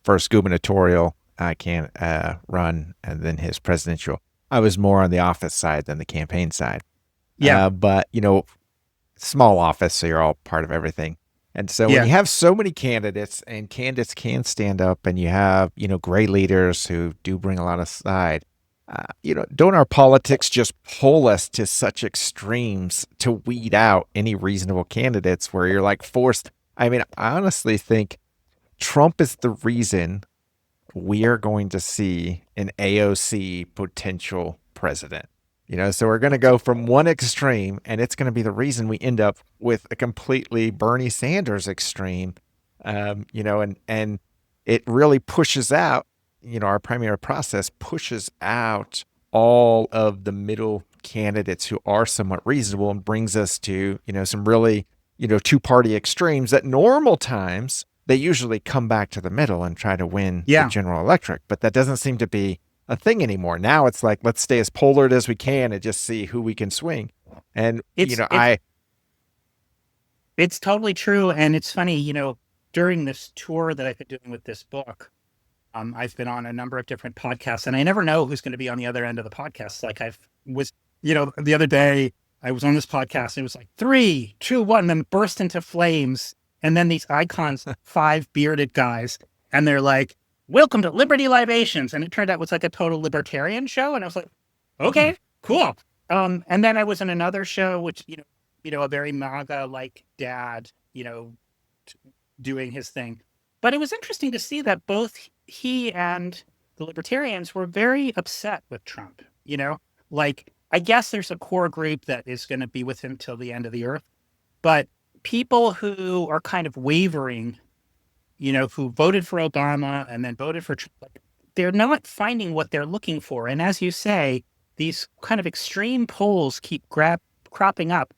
first gubernatorial run, and then his presidential. I was more on the office side than the campaign side. Yeah. But, small office, so you're all part of everything. And so when you have so many candidates, and candidates can stand up, and you have, great leaders who do bring a lot of side, don't our politics just pull us to such extremes to weed out any reasonable candidates where you're like forced? I mean, I honestly think Trump is the reason we are going to see an AOC potential president. So we're going to go from one extreme, and it's going to be the reason we end up with a completely Bernie Sanders extreme, and it really pushes out, our primary process pushes out all of the middle candidates who are somewhat reasonable and brings us to, some really, two-party extremes that normal times, they usually come back to the middle and try to win the general electorate. But that doesn't seem to be a thing anymore. Now it's like, let's stay as polarized as we can and just see who we can swing. And, it's totally true. And it's funny, during this tour that I've been doing with this book, I've been on a number of different podcasts, and I never know who's going to be on the other end of the podcast. Like the other day I was on this podcast, and it was like 3, 2, 1, and then burst into flames. And then these icons, 5 bearded guys, and they're like, welcome to Liberty Libations. And it turned out it was like a total libertarian show. And I was like, okay, cool. And then I was in another show, which, a very MAGA-like dad, doing his thing. But it was interesting to see that both he and the libertarians were very upset with Trump. Like, I guess there's a core group that is going to be with him till the end of the earth. But people who are kind of wavering, who voted for Obama and then voted for Trump, they're not finding what they're looking for. And as you say, these kind of extreme polls keep cropping up.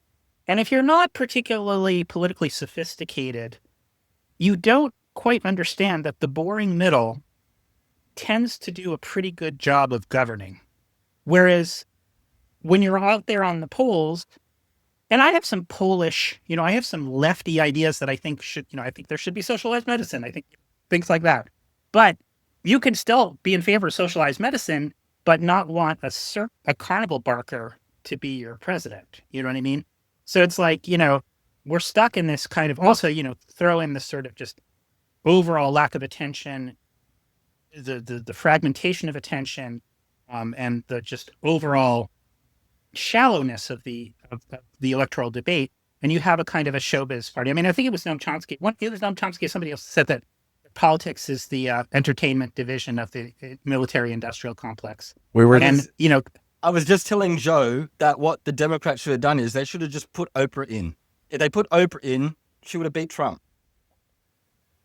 And if you're not particularly politically sophisticated, you don't quite understand that the boring middle tends to do a pretty good job of governing. Whereas when you're out there on the polls, and I have some Polish, I have some lefty ideas that I think I think there should be socialized medicine. I think things like that. But you can still be in favor of socialized medicine, but not want a carnival barker to be your president. You know what I mean? So it's like, we're stuck in this kind of, also, throw in this sort of just overall lack of attention, the fragmentation of attention, and the just overall shallowness of the electoral debate, and you have a kind of a showbiz party. I mean, I think it was Noam Chomsky. It was Noam Chomsky. Somebody else said that politics is the entertainment division of the military-industrial complex. I was just telling Joe that what the Democrats should have done is they should have just put Oprah in. If they put Oprah in, she would have beat Trump.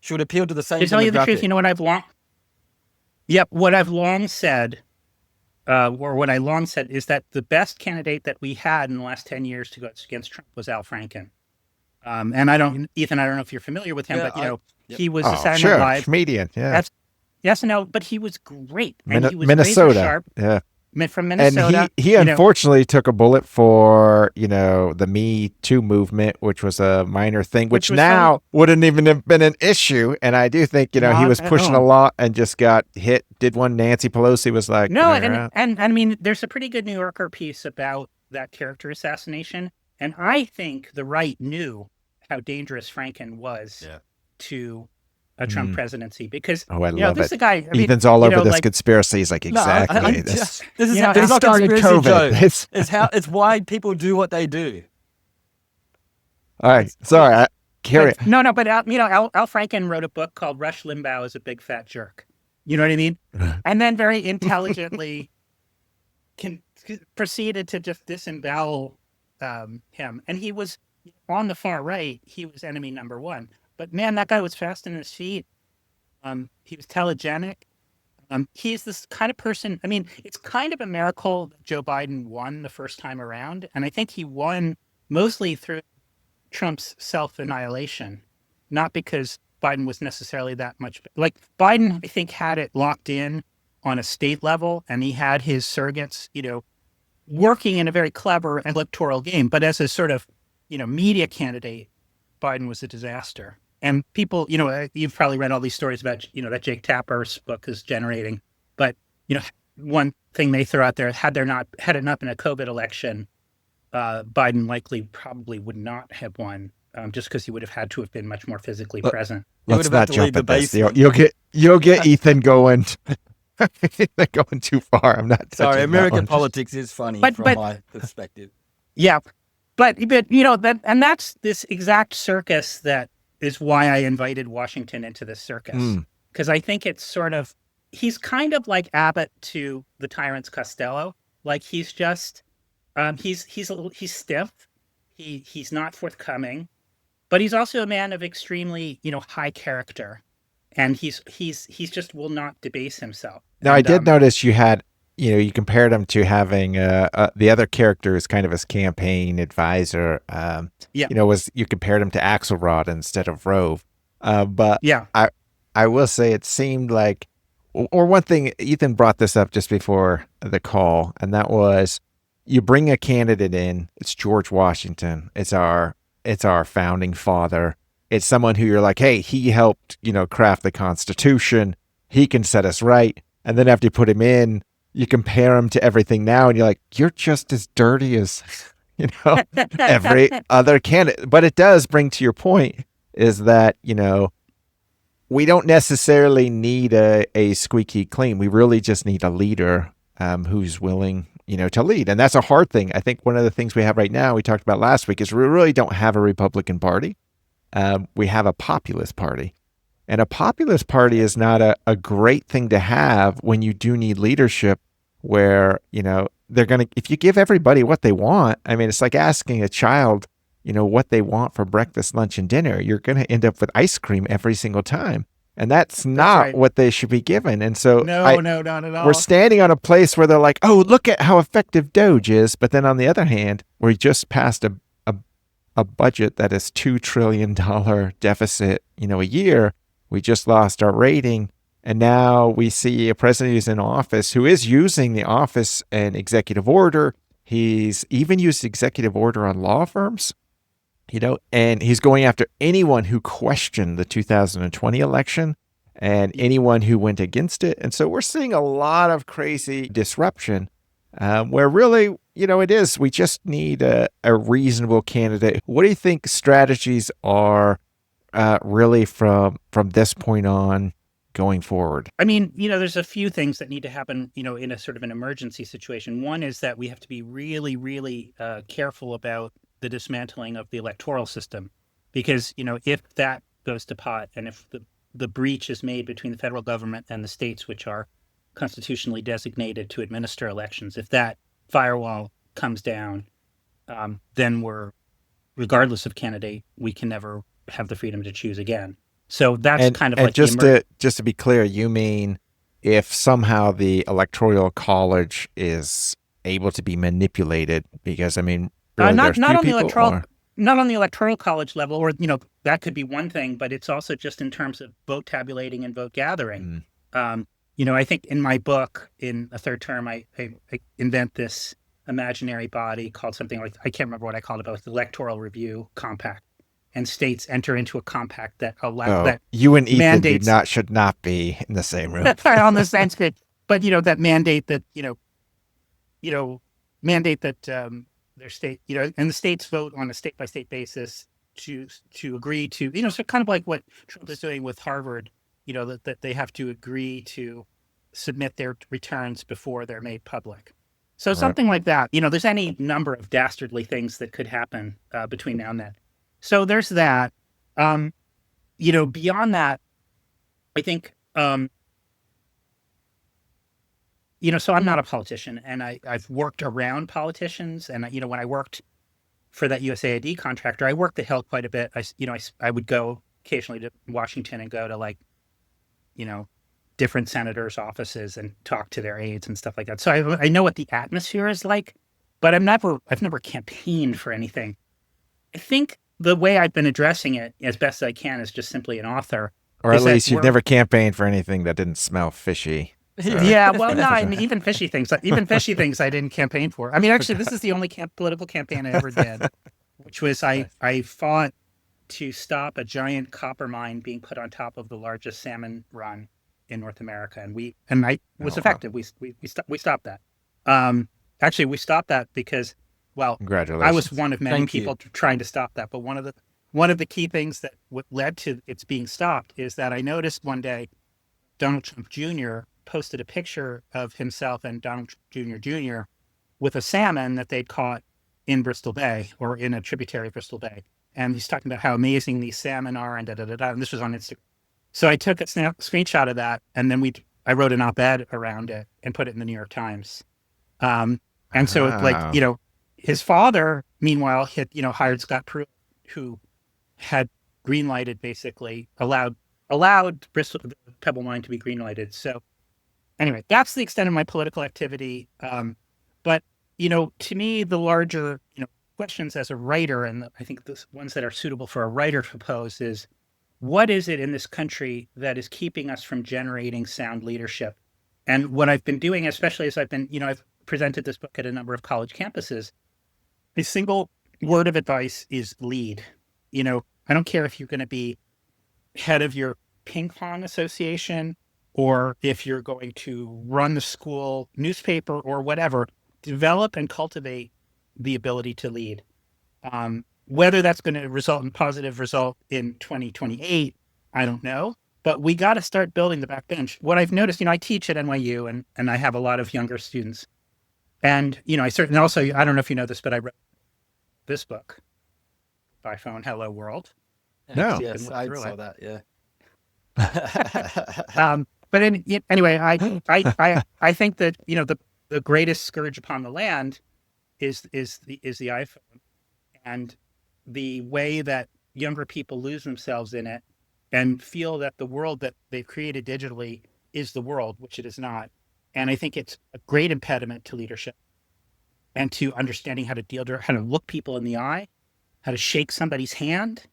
She would appeal to the same demographic. To tell you the truth, what I've long said. Or what I long said is that the best candidate that we had in the last 10 years to go against Trump was Al Franken. And Ethan, I don't know if you're familiar with him, but he was a Saturday Night Live comedian. Yeah. Yes and no, but he was great. And he was Minnesota. Sharp, yeah. From Minnesota. And he unfortunately took a bullet for, the Me Too movement, which was a minor thing, which now wouldn't even have been an issue. And I do think, he was pushing a lot and just got hit. Did one Nancy Pelosi was like, no, and I mean, there's a pretty good New Yorker piece about that character assassination. And I think the right knew how dangerous Franken was to a Trump presidency because I love this it. is a guy. I mean, Ethan's all over this like, conspiracy. He's like, exactly. This is You know, it's not started conspiracy, COVID. Joe. It's why people do what they do. All right, sorry. Carry it. No, but Al Franken wrote a book called Rush Limbaugh is a Big Fat Jerk. You know what I mean? And then very intelligently proceeded to just disembowel him. And he was on the far right. He was enemy number one. But man, that guy was fast in his feet. He was telegenic. He's this kind of person. I mean, it's kind of a miracle that Joe Biden won the first time around. And I think he won mostly through Trump's self-annihilation, not because Biden was necessarily that much. Like Biden, I think, had it locked in on a state level, and he had his surrogates, working in a very clever electoral game. But as a sort of, media candidate, Biden was a disaster. And people, you've probably read all these stories about, that Jake Tapper's book is generating. But, one thing they throw out there, had it not been a COVID election, Biden probably would not have won, just because he would have had to have been much more physically present. Let's not jump at this. You'll get Ethan going. Going too far. I'm not. Sorry, American politics is funny from my perspective. Yeah, but that's this exact circus that is why I invited Washington into this circus, because I think it's sort of he's kind of like Abbott to the tyrant's Costello. Like he's just. He's stiff. He's not forthcoming, but he's also a man of extremely high character, and he's just will not debase himself. Now, I did notice you had you compared him to having the other character as kind of his campaign advisor. You compared him to Axelrod instead of Rove. But yeah, I will say it seemed like, or one thing Ethan brought this up just before the call, and that was. You bring a candidate in, it's George Washington. It's our founding father. It's someone who you're like, hey, he helped, craft the Constitution. He can set us right. And then after you put him in, you compare him to everything now, and you're like, you're just as dirty as, every other candidate. But it does bring to your point is that, we don't necessarily need a squeaky clean. We really just need a leader who's willing to lead. And that's a hard thing. I think one of the things we have right now, we talked about last week, is we really don't have a Republican Party. We have a populist party. And a populist party is not a great thing to have when you do need leadership where, they're going to, if you give everybody what they want, I mean, it's like asking a child, what they want for breakfast, lunch, and dinner. You're going to end up with ice cream every single time. And that's not what they should be given. And so no, not at all. We're standing on a place where they're like, oh, look at how effective Doge is. But then on the other hand, we just passed a budget that is $2 trillion deficit, a year. We just lost our rating. And now we see a president who's in office who is using the office and executive order. He's even used executive order on law firms. And he's going after anyone who questioned the 2020 election and anyone who went against it. And so we're seeing a lot of crazy disruption where really, it is. We just need a reasonable candidate. What do you think strategies are really from this point on going forward? I mean, there's a few things that need to happen, in a sort of an emergency situation. One is that we have to be really, really careful about the dismantling of the electoral system, because if that goes to pot and if the breach is made between the federal government and the states, which are constitutionally designated to administer elections, if that firewall comes down, then regardless of candidate, we can never have the freedom to choose again. So that's kind of like just to be clear, you mean if somehow the electoral college is able to be manipulated, because I mean. Really, not on the electoral college level, or that could be one thing, but it's also just in terms of vote tabulating and vote gathering. I think in my book, in a third term, I invent this imaginary body called something like, I can't remember what I called it, but it's the Electoral Review Compact, and states enter into a compact that that you and Ethan should not be in the same room on the Sanskrit, but that mandate that their state, and the states vote on a state-by-state basis to agree to, so kind of like what Trump is doing with Harvard, that they have to agree to submit their returns before they're made public. So something like that. There's any number of dastardly things that could happen between now and then. So there's that. Beyond that, I think, so I'm not a politician, and I've worked around politicians, and when I worked for that USAID contractor, I worked the Hill quite a bit. I would go occasionally to Washington and go to different senators' offices and talk to their aides and stuff like that. So I know what the atmosphere is like, but I've never campaigned for anything. I think the way I've been addressing it as best as I can is just simply an author. Or at least you've never campaigned for anything that didn't smell fishy. So. Yeah, well, no, I mean, even fishy things I didn't campaign for. I mean, actually, this is the only political campaign I ever did, which was I fought to stop a giant copper mine being put on top of the largest salmon run in North America, and I was effective. We stopped that. Actually, we stopped that because, well, congratulations. I was one of many people trying to stop that. But one of the key things that led to its being stopped is that I noticed one day Donald Trump Jr. posted a picture of himself and Donald Trump Jr. with a salmon that they'd caught in Bristol Bay or in a tributary of Bristol Bay. And he's talking about how amazing these salmon are and da-da-da-da. And this was on Instagram. So I took a screenshot of that, and then I wrote an op-ed around it and put it in the New York Times. And so his father, meanwhile, had, hired Scott Pruitt, who had green-lighted, basically, allowed Bristol, the Pebble Mine, to be green-lighted. So anyway, that's the extent of my political activity. But, to me, the larger, questions as a writer, and I think the ones that are suitable for a writer to pose is, what is it in this country that is keeping us from generating sound leadership? And what I've been doing, especially as I've been, I've presented this book at a number of college campuses, a single word of advice is lead. I don't care if you're going to be head of your ping pong association or if you're going to run the school newspaper or whatever, develop and cultivate the ability to lead. Whether that's going to result in positive result in 2028, I don't know. But we got to start building the backbench. What I've noticed, I teach at NYU and I have a lot of younger students. And, I certainly also, I don't know if you know this, but I wrote this book, By Phone, Hello World. No. Yes, I saw that, yeah. But anyway, I think that, the greatest scourge upon the land is the iPhone. And the way that younger people lose themselves in it and feel that the world that they've created digitally is the world, which it is not. And I think it's a great impediment to leadership and to understanding how to look people in the eye, how to shake somebody's hand.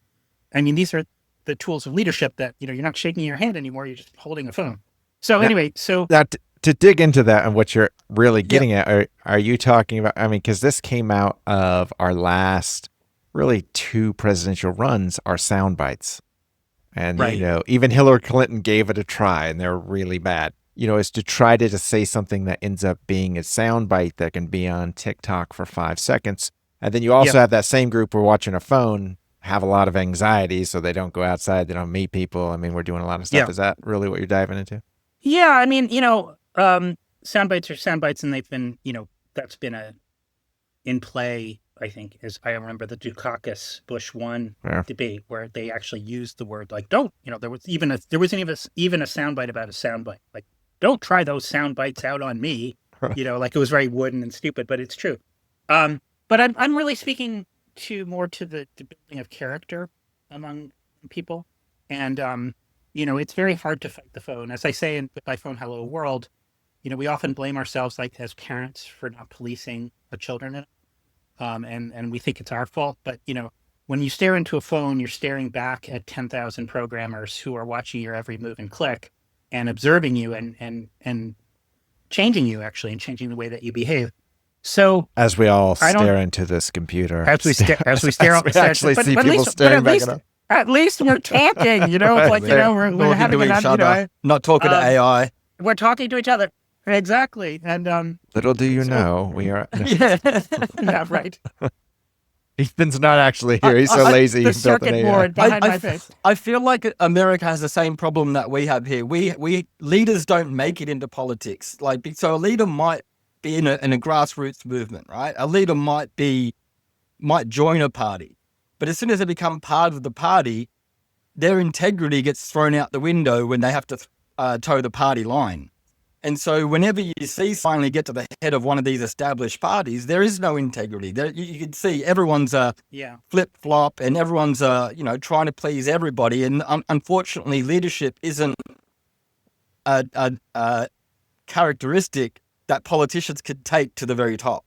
I mean, these are the tools of leadership that, you're not shaking your hand anymore. You're just holding a phone. So anyway, to dig into that and what you're really getting at, are you talking about, because this came out of our last really 2 presidential runs, are sound bites. And, right. Even Hillary Clinton gave it a try and they're really bad. Is to try to just say something that ends up being a sound bite that can be on TikTok for 5 seconds. And then you also have that same group who are watching a phone, have a lot of anxiety, so they don't go outside, they don't meet people. We're doing a lot of stuff. Yeah. Is that really what you're diving into? Yeah, sound bites are sound bites, and they've been, that's been in play, I think, as I remember the Dukakis Bush 1 debate where they actually used the word don't, there was even a soundbite about a soundbite, like, don't try those sound bites out on me, like it was very wooden and stupid, but it's true. But I'm really speaking more to the building of character among people. And, it's very hard to fight the phone. As I say in By Phone, Hello World, we often blame ourselves, like as parents, for not policing the children. And we think it's our fault. But, when you stare into a phone, you're staring back at 10,000 programmers who are watching your every move and click and observing you and changing you, actually, and changing the way that you behave. So as we all stare into this computer, as we stare, actually see people staring back at us. At least we're talking, it's like, we're having each other, not talking to AI. We're talking to each other. Exactly. And little do you know, we are. Yeah, right. Ethan's not actually here. He's so lazy. The he built an circuit AI. board behind my face. I feel like America has the same problem that we have here. We leaders don't make it into politics. So a leader might be in a grassroots movement, right? A leader might join a party, but as soon as they become part of the party, their integrity gets thrown out the window when they have to toe the party line. And so whenever you see finally get to the head of one of these established parties, there is no integrity. You can see everyone's flip-flop and everyone's trying to please everybody. And unfortunately, leadership isn't a characteristic that politicians could take to the very top.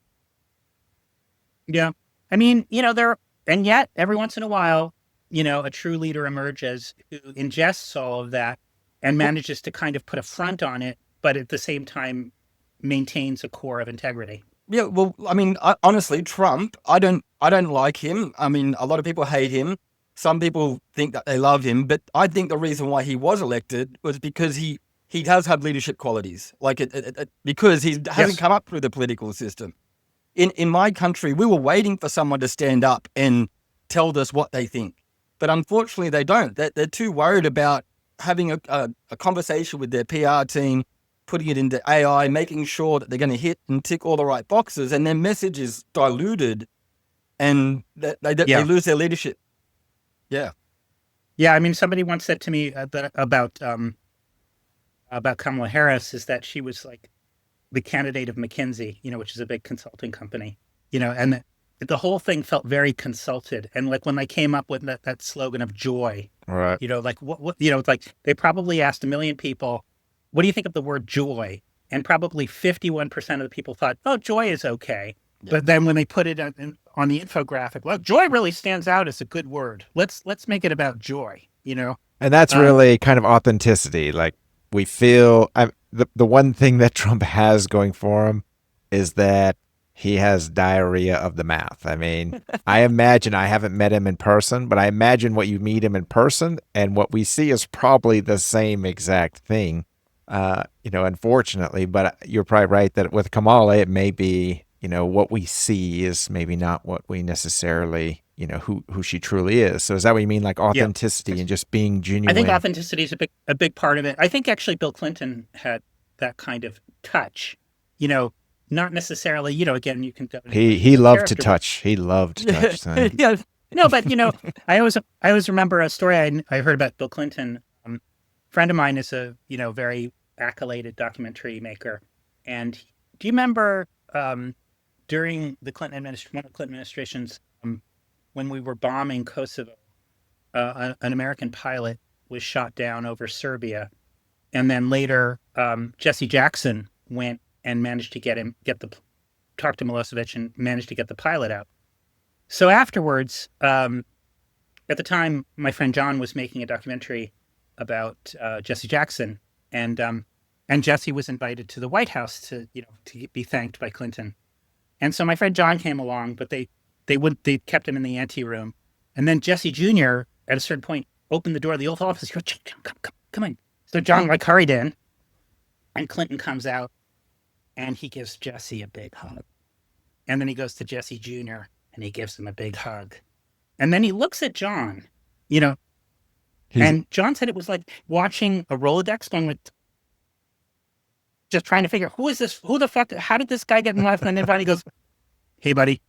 Yeah. I mean, and yet every once in a while, a true leader emerges who ingests all of that and manages to kind of put a front on it, but at the same time maintains a core of integrity. Yeah, well, I mean, honestly, Trump, I don't like him. I mean, a lot of people hate him. Some people think that they love him, but I think the reason why he was elected was because he does have leadership qualities, because he hasn't come up through the political system. In my country, we were waiting for someone to stand up and tell us what they think, but unfortunately, they don't. They're too worried about having a conversation with their PR team, putting it into AI, making sure that they're going to hit and tick all the right boxes, and their message is diluted, and they lose their leadership. Yeah. Yeah, I mean, somebody once said to me about Kamala Harris is that she was like the candidate of McKinsey, which is a big consulting company, and the whole thing felt very consulted. And like when they came up with that slogan of joy, right? Like what it's like they probably asked 1 million people, what do you think of the word joy? And probably 51% of the people thought, oh, joy is okay. Yeah. But then when they put it on the infographic, well, joy really stands out as a good word. Let's make it about joy, And that's really kind of authenticity. Like we feel the one thing that Trump has going for him is that he has diarrhea of the mouth. I mean, I imagine, I haven't met him in person, but I imagine what you meet him in person and what we see is probably the same exact thing. Unfortunately, but you're probably right that with Kamala, it may be, what we see is maybe not what we necessarily, who she truly is. So is that what you mean? Like authenticity and just being genuine? I think authenticity is a big part of it. I think actually Bill Clinton had that kind of touch, not necessarily, again, you can. He loved to touch. He loved to touch. So. Yeah. No, but, I always remember a story I heard about Bill Clinton. A friend of mine is a, very accoladed documentary maker. And do you remember during the Clinton administrations, when we were bombing Kosovo, an American pilot was shot down over Serbia. And then later, Jesse Jackson went and managed to talk to Milosevic and managed to get the pilot out. So afterwards, at the time, my friend John was making a documentary about Jesse Jackson, and Jesse was invited to the White House to be thanked by Clinton. And so my friend John came along, but they kept him in the anteroom. And then Jesse Jr. at a certain point opened the door of the Oval Office. He goes, John, come in. So John hurried in, and Clinton comes out, and he gives Jesse a big hug. And then he goes to Jesse Jr. and he gives him a big hug. And then he looks at John, and John said it was like watching a Rolodex going with, just trying to figure, who is this? Who the fuck? How did this guy get in left? And then finally goes, hey, buddy.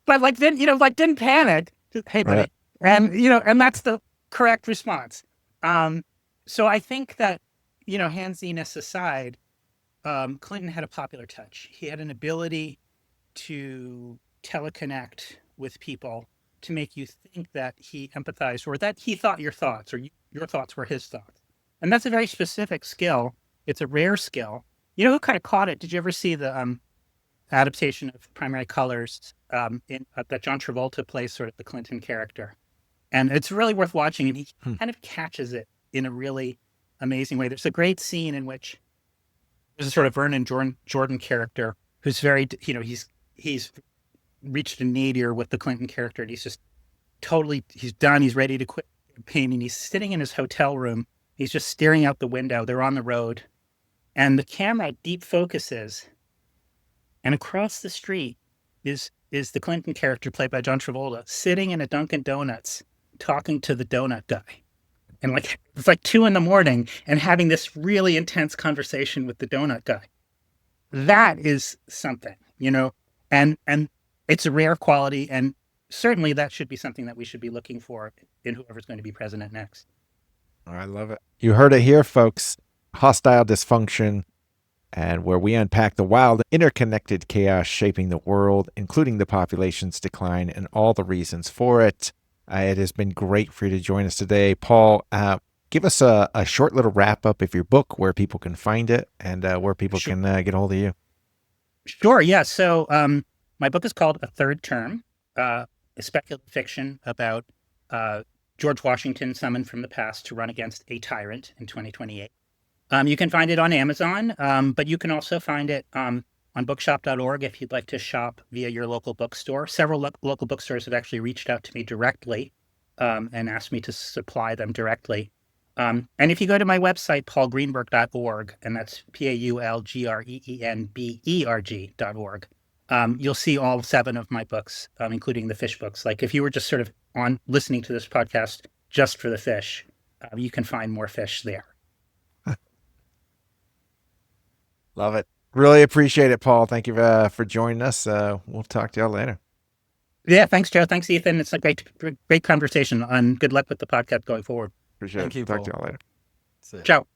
But didn't panic. Just, hey, buddy. Right. And that's the correct response. So I think that, handsiness aside, Clinton had a popular touch. He had an ability to teleconnect with people to make you think that he empathized or that he thought your thoughts or your thoughts were his thoughts. And that's a very specific skill. It's a rare skill. Who kind of caught it? Did you ever see the adaptation of Primary Colors that John Travolta plays sort of the Clinton character? And it's really worth watching. And he kind of catches it in a really amazing way. There's a great scene in which there's a sort of Vernon Jordan character who's very, he's reached a nadir with the Clinton character. And he's just he's done. He's ready to quit campaign. And he's sitting in his hotel room. He's just staring out the window. They're on the road. And the camera deep focuses. And across the street is is the Clinton character played by John Travolta sitting in a Dunkin' Donuts talking to the donut guy. And like, it's like 2 a.m. and having this really intense conversation with the donut guy. That is something, and it's a rare quality. And certainly that should be something that we should be looking for in whoever's going to be president next. I love it. You heard it here, folks. Hostile Dysfunction, and where we unpack the wild, interconnected chaos shaping the world, including the population's decline and all the reasons for it. It has been great for you to join us today. Paul, give us a short little wrap-up of your book, where people can find it, and where people can get a hold of you. Sure, yeah. So my book is called A Third Term, a speculative fiction about George Washington summoned from the past to run against a tyrant in 2028. You can find it on Amazon, but you can also find it on bookshop.org if you'd like to shop via your local bookstore. Several local bookstores have actually reached out to me directly and asked me to supply them directly. And if you go to my website, paulgreenberg.org, and that's PaulGreenberg.org, you'll see all 7 of my books, including the fish books. Like if you were just sort of on listening to this podcast just for the fish, you can find more fish there. Love it. Really appreciate it, Paul. Thank you for joining us. We'll talk to y'all later. Yeah, thanks, Joe. Thanks, Ethan. It's a great conversation, and good luck with the podcast going forward. Appreciate it. Thank you, Talk Paul. to y'all later. Ciao.